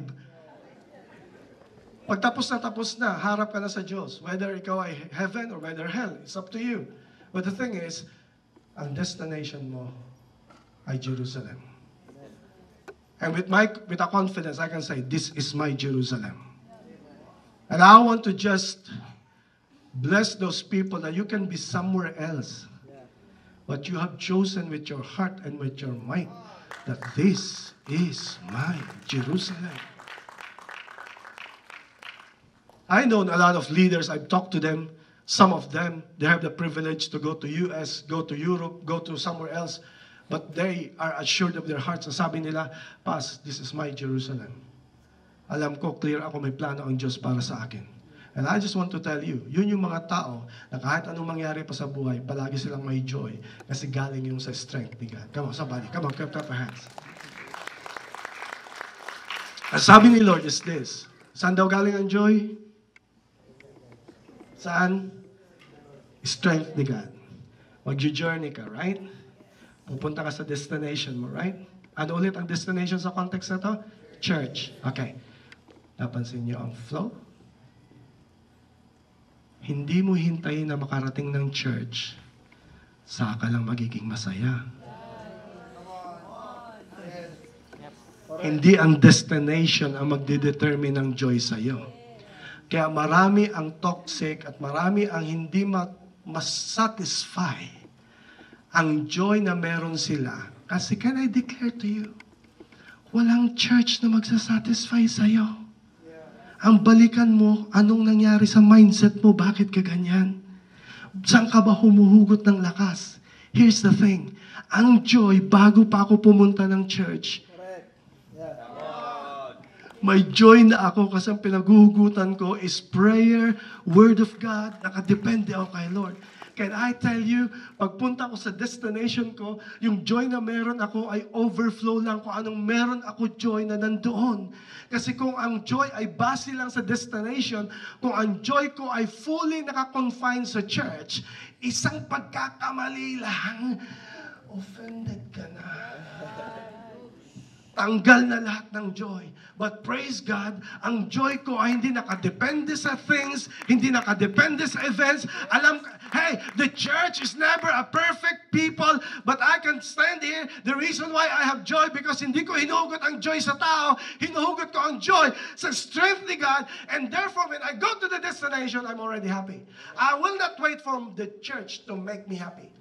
Pag tapos na, harap ka na sa Diyos. Whether ikaw ay heaven or whether hell, it's up to you. But the thing is, ang destination mo ay Jerusalem. And with a confidence, I can say, this is my Jerusalem. And I want to just bless those people that you can be somewhere else. But you have chosen with your heart and with your mind that this is my Jerusalem. I know a lot of leaders, I've talked to them. Some of them, they have the privilege to go to US, go to Europe, go to somewhere else. But they are assured of their hearts. Sabi nila, Pas, this is my Jerusalem. Alam ko, clear ako, may plano ang Diyos para sa akin. And I just want to tell you, yun yung mga tao na kahit anong mangyari pa sa buhay, palagi silang may joy kasi galing yung sa strength ni God. Come on, somebody. Come on, clap your hands. Ang sabi ni Lord is this. Saan daw galing ang joy? Saan? Strength ni God. Mag-journey ka, right? Pupunta ka sa destination mo, right? Ano ulit ang destination sa context na to? Church. Okay. Napansin niyo ang flow? Hindi mo hintayin na makarating ng church, saka lang magiging masaya. Hindi ang destination ang magdedetermine ng joy sa'yo. Kaya marami ang toxic at marami ang hindi mas-satisfy ang joy na meron sila. Kasi can I declare to you, walang church na magsasatisfy sa'yo. Ang balikan mo, anong nangyari sa mindset mo, bakit ka ganyan? Saan ka ba humuhugot ng lakas? Here's the thing, ang joy, bago pa ako pumunta ng church, may joy na ako kasi ang pinaghuhugutan ko is prayer, word of God, nakadepende ako kay Lord. Can I tell you, pagpunta ko sa destination ko, yung joy na meron ako ay overflow lang kung anong meron ako joy na nandoon. Kasi kung ang joy ay base lang sa destination, kung ang joy ko ay fully nakakonfine sa church, isang pagkakamali lang, offended ka na. Tanggal na lahat ng joy. But praise God, ang joy ko ay hindi nakadepende sa things, hindi nakadepende sa events. Hey, the church is never a perfect people, but I can stand here. The reason why I have joy, because hindi ko hinuhugot ang joy sa tao, hinuhugot ko ang joy sa strength ni God, and therefore when I go to the destination, I'm already happy. I will not wait for the church to make me happy.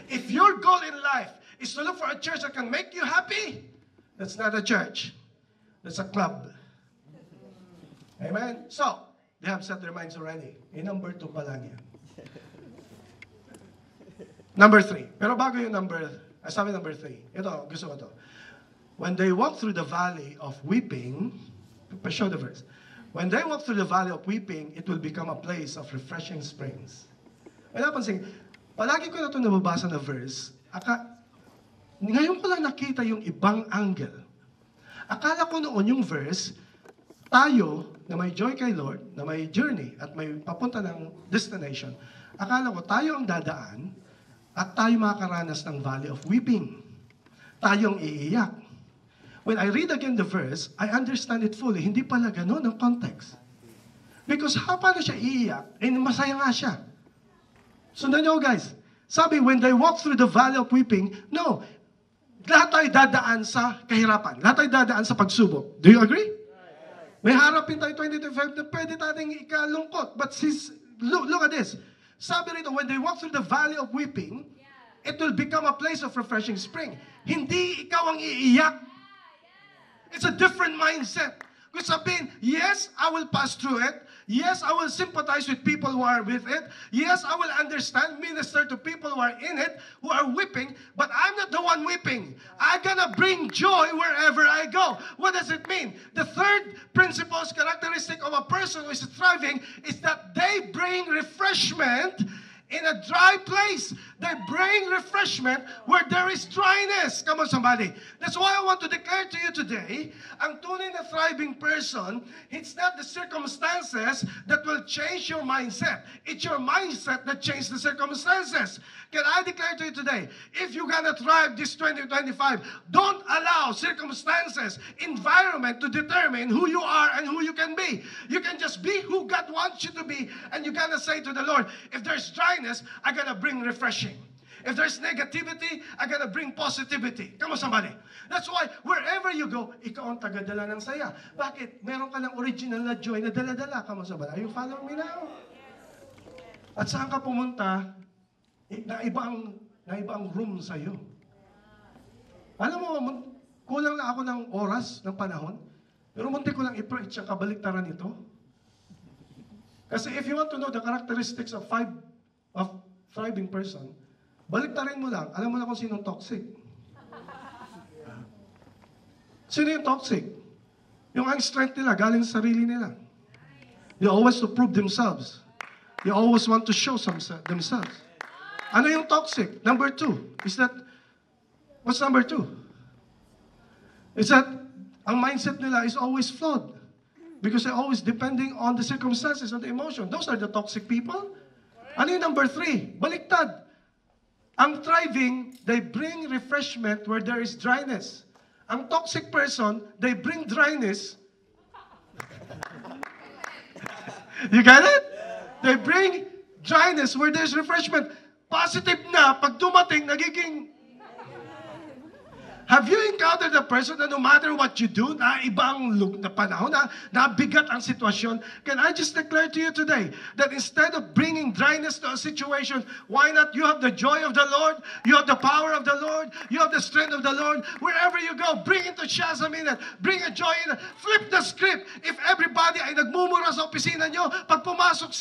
If your goal in life is to look for a church that can make you happy, that's not a church. That's a club. Amen? So, they have set their minds already. Number 2 pa lang yan. Number 3. Pero bago yung sabi number 3. Ito, gusto ko to. When they walk through the valley of weeping, show the verse. When they walk through the valley of weeping, it will become a place of refreshing springs. May napansin, palagi ko na ito nababasa na verse, ngayon ko lang nakita yung ibang angle. Akala ko noon yung verse, tayo na may joy kay Lord, na may journey at may papunta ng destination, akala ko tayo ang dadaan at tayo makakaranas ng valley of weeping. Tayo ang iiyak. When I read again the verse, I understand it fully. Hindi pala ganun ang context. Because paano siya iiyak? Masaya nga siya. Sundan niyo guys. Sabi, when they walk through the valley of weeping, no, lahat tayo dadaan sa kahirapan. Lahat tayo dadaan sa pagsubok. Do you agree? May harapin tayo 2025 na pwede tayong ikalungkot. But look at this. Sabi rito, when they walk through the valley of weeping, it will become a place of refreshing spring. Hindi ikaw ang iiyak. It's a different mindset. Kung sabihin, yes, I will pass through it. Yes, I will sympathize with people who are with it. Yes, I will understand, minister to people who are in it, who are weeping, but I'm not the one weeping. I'm gonna bring joy wherever I go. What does it mean? The third principles, characteristic of a person who is thriving is that they bring refreshment in a dry place. They bring refreshment where there is dryness. Come on, somebody. That's why I want to declare to you today, ang tunay na thriving person, it's not the circumstances that will change your mindset. It's your mindset that changes the circumstances. Can I declare to you today, if you're gonna thrive this 2025, don't allow circumstances, environment to determine who you are and who you can be. You can just be who God wants you to be, and you gotta say to the Lord, if there's dryness, I gotta bring refreshing. If there's negativity, I gotta bring positivity. Come on, somebody. That's why, wherever you go, ikaw ang tagadala ng saya. Bakit? Meron ka ng original na joy na dala-dala. Come on, somebody. Are you following me now? At saan ka pumunta, naiba ang room sa'yo. Alam mo, kulang na ako ng oras, ng panahon, pero munti ko lang i-preach ang kabaliktaran nito. Kasi if you want to know the characteristics of thriving person, baliktarin mo lang, alam mo na kung sinong toxic. Sino yung toxic? Yung ang strength nila, galing sa sarili nila. They always to prove themselves. They always want to show themselves. Ano yung toxic? Number 2, is that, what's number 2? Is that, ang mindset nila is always flawed. Because they're always depending on the circumstances and the emotion. Those are the toxic people. Ano yung number 3? Baliktad. Ang thriving, they bring refreshment where there is dryness. Ang toxic person, they bring dryness. You get it? They bring dryness where there's refreshment. Positive na, pag dumating, nagiging... Have you encountered a person na no matter what you do, na ibang look na panahon, na bigat ang sitwasyon? Can I just declare to you today that instead of bringing dryness to a situation, why not you have the joy of the Lord, you have the power of the Lord, you have the strength of the Lord. Wherever you go, bring into Shazam in it, bring a joy in it. Flip the script. If everybody ay nagmumura sa opisina nyo, pag pumasok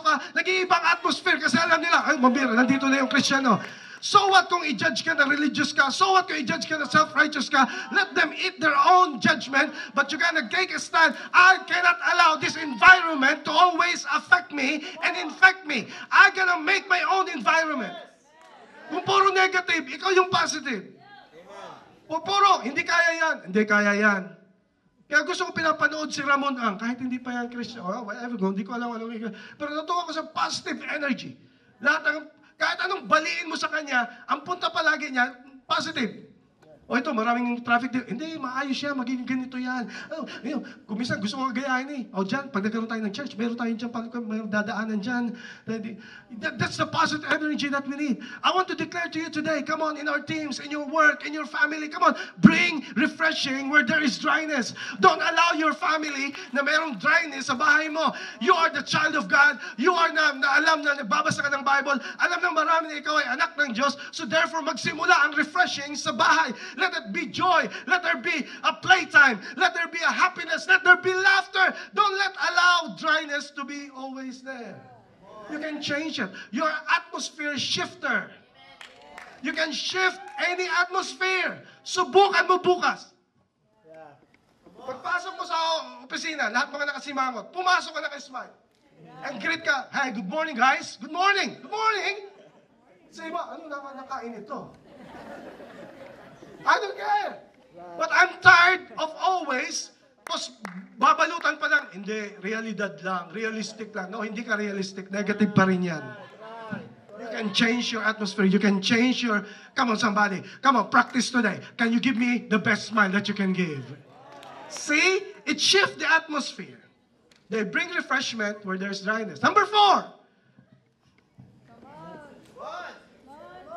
ka, nag-iibang atmosphere kasi alam nila, ay mabira, nandito na yung Kristiyano. So what kung i-judge ka na religious ka? So what kung i-judge ka na self-righteous ka? Let them eat their own judgment, but you gotta take a stand. I cannot allow this environment to always affect me and infect me. I gotta make my own environment. Kung puro negative, ikaw yung positive. O puro, hindi kaya yan. Kaya gusto ko pinapanood si Ramon Ang, kahit hindi pa yan Christian, whatever, hindi ko alam ano. Pero natuwa ko sa positive energy. Kahit anong baliin mo sa kanya, ang punta palagi niya, positive. O ito, maraming traffic dito. Hindi, maayos yan, magiging ganito yan. Oh, yun, kung minsan gusto ko gayahin eh. O dyan, pag nagkaroon tayo ng church, meron tayong dyan, mayroon dadaanan dyan. That's the positive energy that we need. I want to declare to you today, come on, in our teams, in your work, in your family, come on, bring refreshing where there is dryness. Don't allow your family na mayroong dryness sa bahay mo. You are the child of God. You are na alam na nagbabasa ka ng Bible. Alam ng marami na ikaw ay anak ng Diyos. So therefore, magsimula ang refreshing sa bahay. Let it be joy. Let there be a playtime. Let there be a happiness. Let there be laughter. Don't allow dryness to be always there. You can change it. You're an atmosphere shifter. You can shift any atmosphere. Subukan mo bukas. Pagpasok mo sa opisina, lahat mga nakasimangot, pumasok ka naka-smile. And greet ka, "Hi, good morning guys." "Good morning." "Good morning." Sa iba, ano nakain ito? I don't care. But I'm tired of always, tapos babalutan pa lang, hindi, realidad lang, realistic lang. No, hindi ka realistic, negative pa rin yan. You can change your atmosphere, you can change your, come on somebody, come on, practice today. Can you give me the best smile that you can give? See, it shifts the atmosphere. They bring refreshment where there's dryness. Number 4.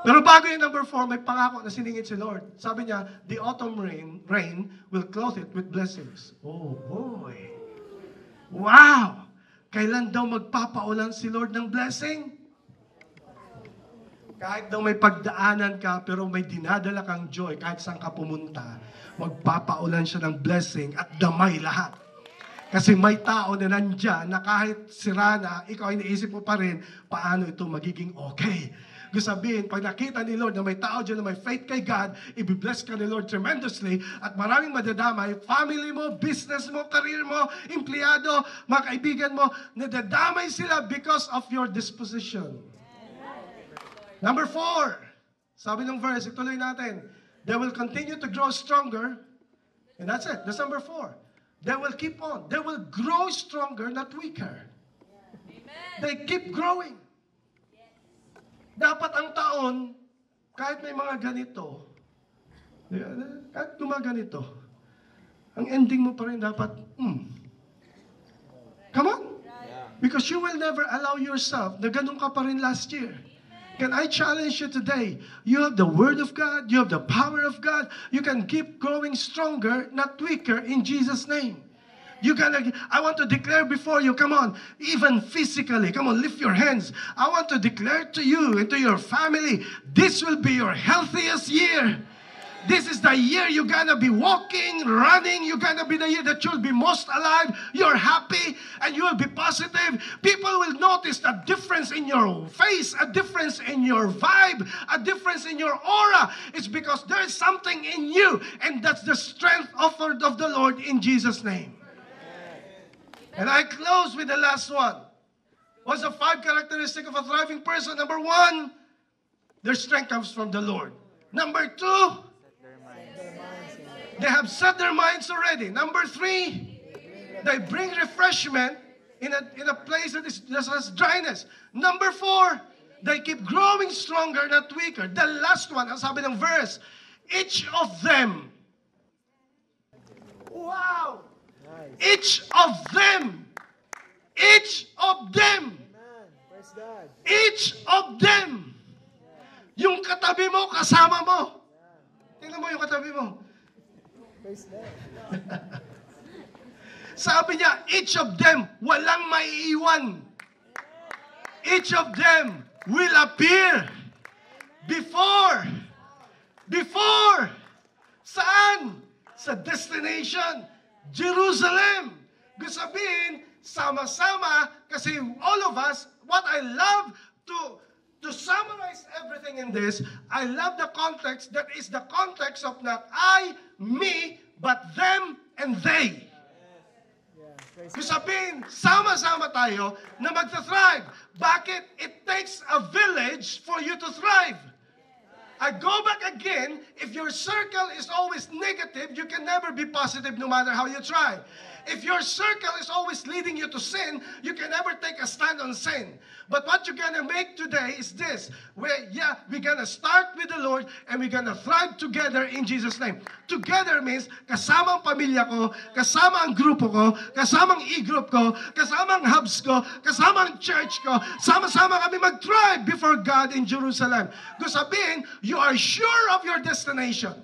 Pero bago yung number 4, may pangako na siningit si Lord. Sabi niya, the autumn rain will clothe it with blessings. Oh boy. Wow! Kailan daw magpapaulan si Lord ng blessing? Kahit daw may pagdaanan ka, pero may dinadala kang joy, kahit saan ka pumunta, magpapaulan siya ng blessing at damay lahat. Kasi may tao na nandyan na kahit sira na, ikaw ay naisip mo pa rin, paano ito magiging okay? Gusto sabihin, pag nakita ni Lord na may tao dyan na may faith kay God, i-bless ka ni Lord tremendously at maraming madadamay, family mo, business mo, career mo, empleyado, mga kaibigan mo, nadadamay sila because of your disposition. Number 4, sabi ng verse, ituloy natin, they will continue to grow stronger, and that's it, that's number 4. They will keep on. They will grow stronger, not weaker. Amen. They keep growing. Dapat ang taon, kahit may mga ganito, kahit gumaganito, ang ending mo pa rin dapat, Come on. Because you will never allow yourself na ganun ka pa rin last year. Can I challenge you today? You have the Word of God. You have the power of God. You can keep growing stronger, not weaker, in Jesus' name. I want to declare before you, come on, even physically, come on, lift your hands. I want to declare to you and to your family, this will be your healthiest year. This is the year you're gonna be walking, running. You're gonna be the year that you'll be most alive. You're happy and you will be positive. People will notice a difference in your face, a difference in your vibe, a difference in your aura. It's because there is something in you, and that's the strength offered of the Lord in Jesus' name. And I close with the last one. What's the 5 characteristics of a thriving person? Number 1, their strength comes from the Lord. Number 2, they have set their minds already. Number 3, they bring refreshment in a place that has dryness. Number 4, they keep growing stronger, not weaker. The last one, ang sabi ng verse, each of them. Wow! Each of them. Each of them. Amen. Praise God. Each of them. Yung katabi mo, kasama mo. Tingnan mo yung katabi mo. Praise God. Sabi niya, each of them, walang maiiwan. Each of them will appear before. Saan? Sa destination. Jerusalem. Gusto sabihin, sama-sama, kasi all of us, what I love to summarize everything in this, I love the context that is the context of not I, me, but them and they. Gusto sabihin, sama-sama tayo na magta-thrive. Bakit? It takes a village for you to thrive. I go back again, if you your circle is always negative, you can never be positive no matter how you try. If your circle is always leading you to sin, you can never take a stand on sin. But what you're gonna make today is this. We're gonna start with the Lord and we're gonna thrive together in Jesus' name. Together means kasama ang pamilya ko, kasama ang grupo ko, kasama ang e-group ko, kasama ang hubs ko, kasama ang church ko, sama-sama kami mag-thrive before God in Jerusalem. Kung sabihin, you are sure of your destination.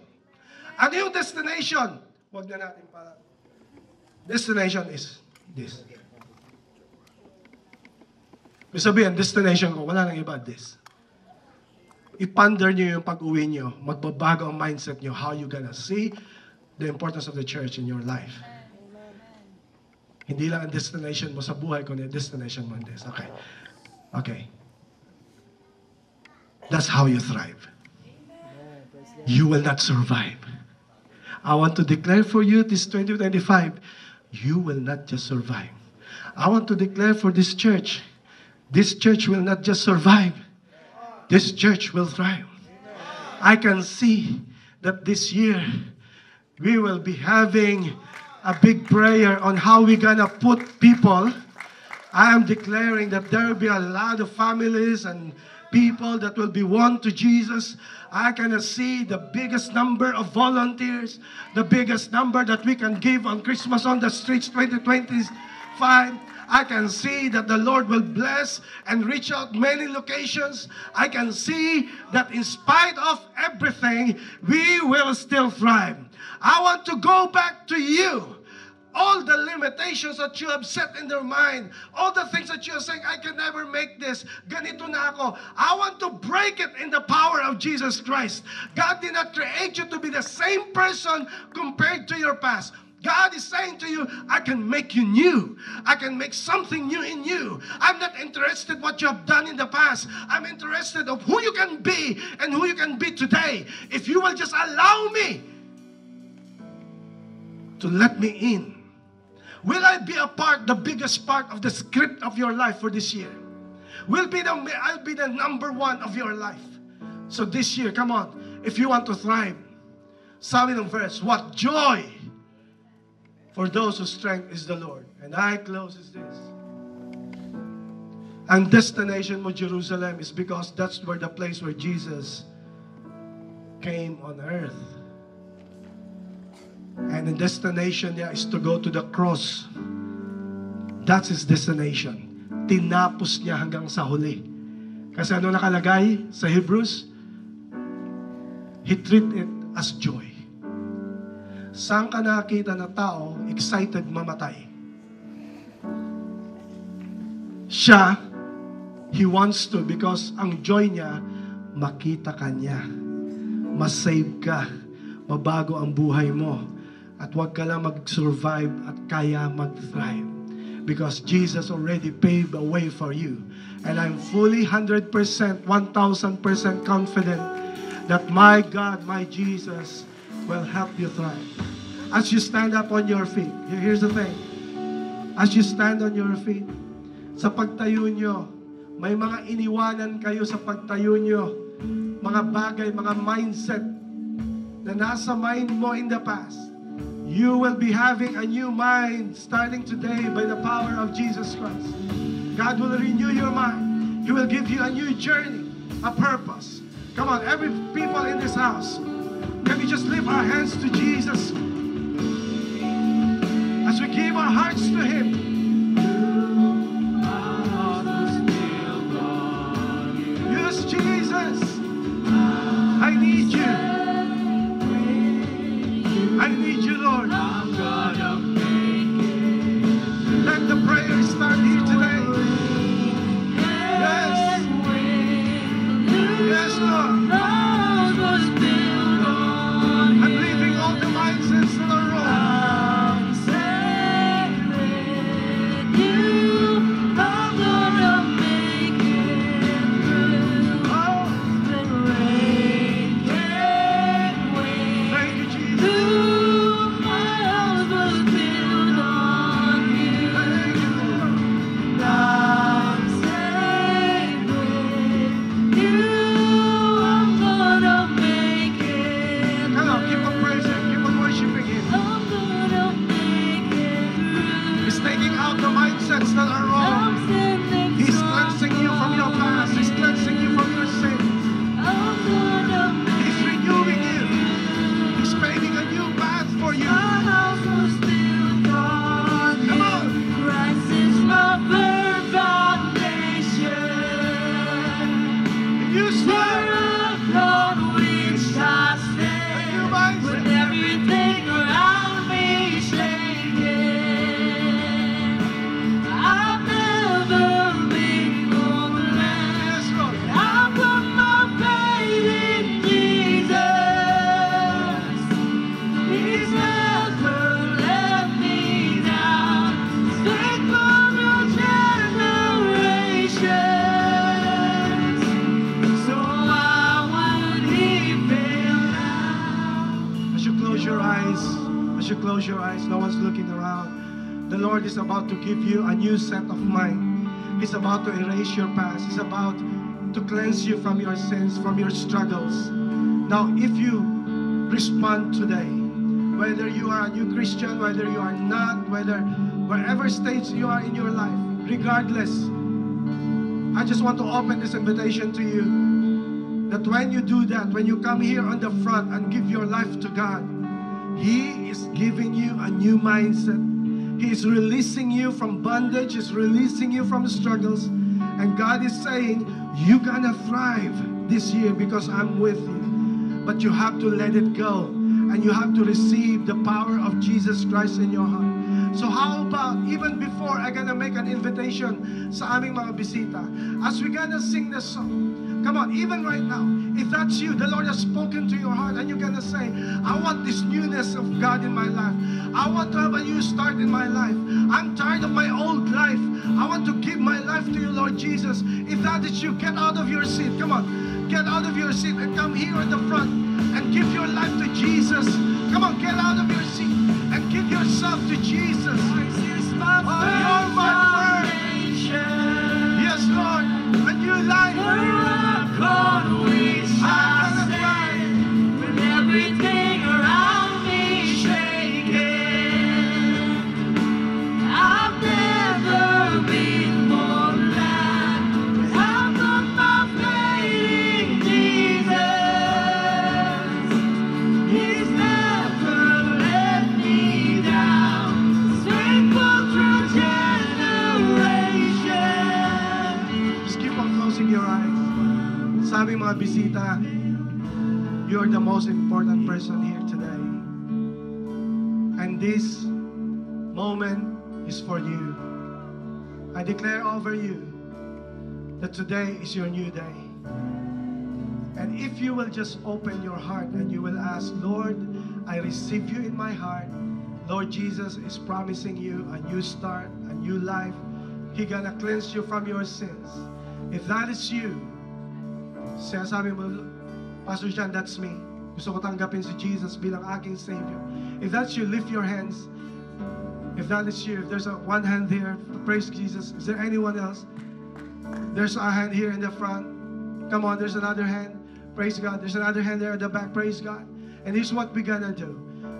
Ano yung destination? Huwag na natin pa. Destination is this. Kung sabihin, destination ko, wala nang iba, this. I-ponder nyo yung pag-uwi nyo. Magbabago ang mindset nyo. How you gonna see the importance of the church in your life. Hindi lang ang destination mo sa buhay, kundi destination mo in this. Okay. Okay. That's how you thrive. You will not survive. I want to declare for you this 2025, you will not just survive. I want to declare for this church will not just survive. This church will thrive. I can see that this year we will be having a big prayer on how we're gonna put people. I am declaring that there will be a lot of families and people that will be won to Jesus. I can see the biggest number of volunteers, the biggest number that we can give on Christmas on the Streets 2025. I can see that the Lord will bless and reach out many locations. I can see that in spite of everything, we will still thrive. I want to go back to you. All the limitations that you have set in their mind, all the things that you're saying, I can never make this, ganito na ako. I want to break it in the power of Jesus Christ. God did not create you to be the same person compared to your past. God is saying to you, I can make you new. I can make something new in you. I'm not interested what you have done in the past. I'm interested of who you can be and who you can be today. If you will just allow me to let me in. Will I be a part, the biggest part of the script of your life for this year? I'll be the number one of your life. So this year, come on, if you want to thrive, sabi ng verse, what joy for those whose strength is the Lord. And I close is this. Ang destination mo, Jerusalem, is because that's where the place where Jesus came on earth. And the destination niya is to go to the cross. That's his destination. Tinapos niya hanggang sa huli. Kasi ano nakalagay sa Hebrews? He treated it as joy. Saan ka nakakita na tao excited mamatay? Siya, he wants to because ang joy niya, makita ka niya. Masave ka. Mabago ang buhay mo. At huwag ka lang mag-survive at kaya mag-thrive. Because Jesus already paved a way for you. And I'm fully 100%, 1,000% confident that my God, my Jesus, will help you thrive. As you stand up on your feet, here's the thing. As you stand on your feet, sa pagtayo nyo, may mga iniwanan kayo sa pagtayo nyo. Mga bagay, mga mindset na nasa mind mo in the past. You will be having a new mind starting today by the power of Jesus Christ. God will renew your mind. He will give you a new journey, a purpose. Come on, every people in this house, can we just lift our hands to Jesus as we give our hearts to Him? Yes, Jesus, I need you. I need you, Lord. Let the prayer start here today. Yes. Yes, Lord. I'm leaving all the mindsets that are wrong. close your eyes, no one's looking around. The Lord is about to give you a new set of mind. He's about to erase your past. He's about to cleanse you from your sins, from your struggles. Now, if you respond today, whether you are a new Christian, whether you are not, wherever stage you are in your life, regardless, I just want to open this invitation to you that when you do that, when you come here on the front and give your life to God, He is giving you a new mindset. He is releasing you from bondage. He's releasing you from struggles. And God is saying, you're gonna thrive this year because I'm with you. But you have to let it go. And you have to receive the power of Jesus Christ in your heart. So how about, even before I'm gonna make an invitation sa aming mga bisita, as we're gonna sing this song, come on, even right now, if that's you, the Lord has spoken to your heart, and you're gonna say, I want this newness of God in my life. I want to have a new start in my life. I'm tired of my old life. I want to give my life to you, Lord Jesus. If that is you, get out of your seat. Come on, get out of your seat and come here at the front and give your life to Jesus. Come on, get out of your seat and give yourself to Jesus. Oh, you're my word. Yes, Lord, a new life. Everything around me shaking. I've never been more glad. I've got my faith in Jesus. He's never let me down. Faithful through generations. Just keep on closing your eyes. Sabi mga bisita, you're the most important person here today. And this moment is for you. I declare over you that today is your new day. And if you will just open your heart and you will ask, Lord, I receive you in my heart. Lord Jesus is promising you a new start, a new life. He's gonna cleanse you from your sins. If that is you, sabi mo, Pastor John, that's me. Gusto ko tanggapin si Jesus bilang aking Savior. If that's you, lift your hands. If that is you, if there's one hand there, praise Jesus. Is there anyone else? There's a hand here in the front. Come on, there's another hand. Praise God. There's another hand there at the back. Praise God. And here's what we're gonna do.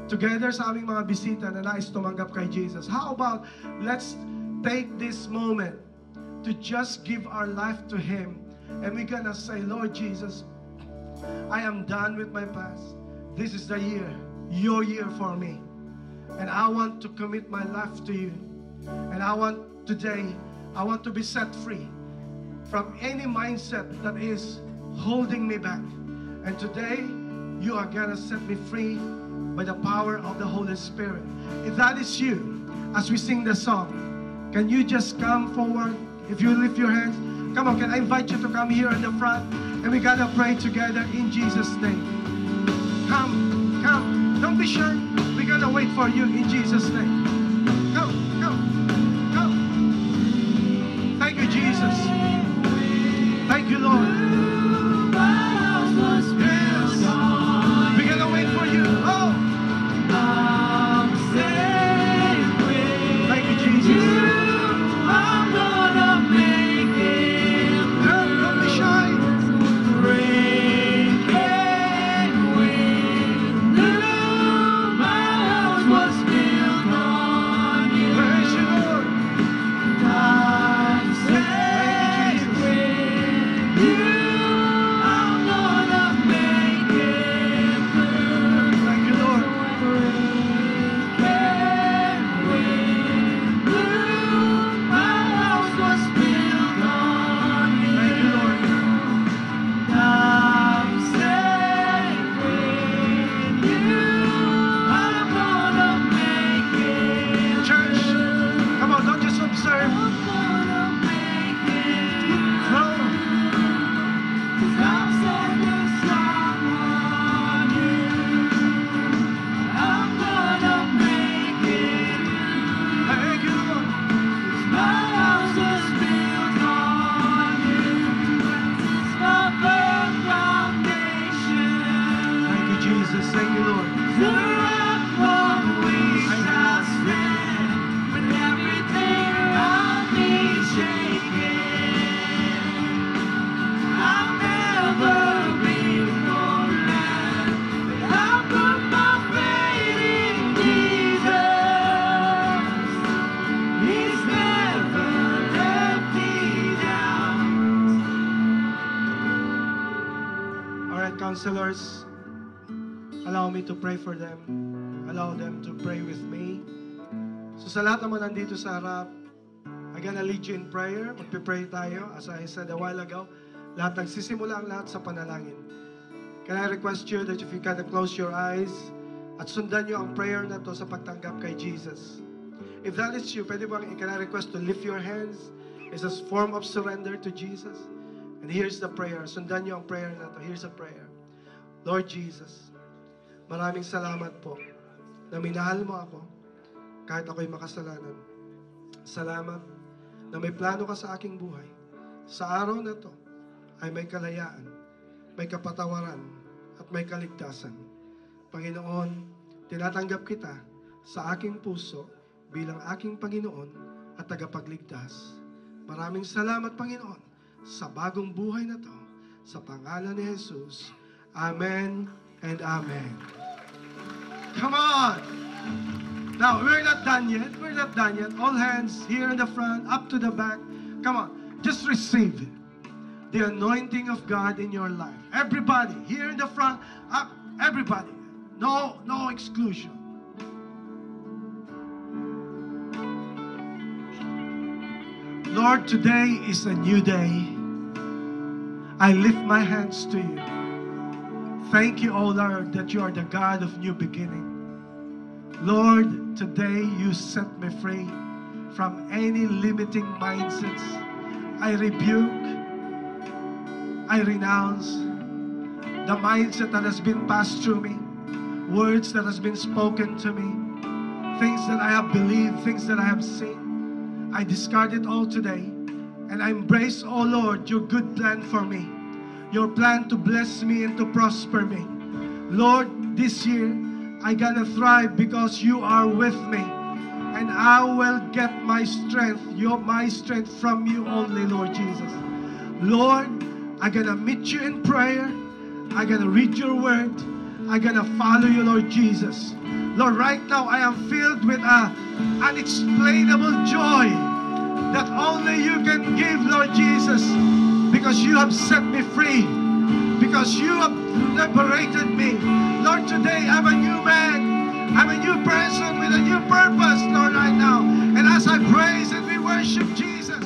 Together sa aming mga bisita na nais tumanggap kay Jesus. How about let's take this moment to just give our life to Him. And we're gonna say, Lord Jesus, I am done with my past. This is the year, your year for me. And I want to commit my life to you. And I want today, I want to be set free from any mindset that is holding me back. And today, you are gonna set me free by the power of the Holy Spirit. If that is you, as we sing the song, can you just come forward? If you lift your hands, come on, can I invite you to come here in the front? And we gotta pray together in Jesus' name. Come, come. Don't be shy. We're gonna wait for you in Jesus' name. Come, come, come. Thank you, Jesus. Thank you, Lord. Yes. We're gonna wait for you. Oh. Thank you, Jesus. Thank you, Lord. counselors, allow me to pray for them. Allow them to pray with me. So sa lahat naman nandito sa harap, I'm gonna lead you in prayer. Magpipray tayo. As I said a while ago, lahat nagsisimula ang lahat sa panalangin. Can I request you that if you can close your eyes at sundan nyo ang prayer na to sa pagtanggap kay Jesus. If that is you, pwede bang can I request to lift your hands? It's a form of surrender to Jesus. And here's the prayer. Sundan nyo ang prayer na to. Here's a prayer. Lord Jesus, maraming salamat po na minahal mo ako kahit ako'y makasalanan. Salamat na may plano ka sa aking buhay. Sa araw na to ay may kalayaan, may kapatawaran, at may kaligtasan. Panginoon, tinatanggap kita sa aking puso bilang aking Panginoon at tagapagligtas. Maraming salamat, Panginoon, sa bagong buhay na to. Sa pangalan ni Jesus. Amen and Amen. Come on! Now, we're not done yet. We're not done yet. All hands here in the front, up to the back. Come on. Just receive the anointing of God in your life. Everybody, here in the front, up, everybody. No exclusion. Lord, today is a new day. I lift my hands to you. Thank you, O Lord, that you are the God of new beginning. Lord, today you set me free from any limiting mindsets. I rebuke, I renounce the mindset that has been passed through me, words that has been spoken to me, things that I have believed, things that I have seen. I discard it all today, and I embrace, oh Lord, your good plan for me, your plan to bless me and to prosper me. Lord, this year, I gonna thrive because you are with me, and I will get my strength, my strength from you only, Lord Jesus. Lord, I'm gonna meet you in prayer. I'm gonna read your word. I'm gonna follow you, Lord Jesus. Lord, right now I am filled with an unexplainable joy that only you can give, Lord Jesus, because you have set me free, because you have liberated me. Lord, today I'm a new man. I'm a new person with a new purpose, Lord, right now. And as I praise and we worship Jesus,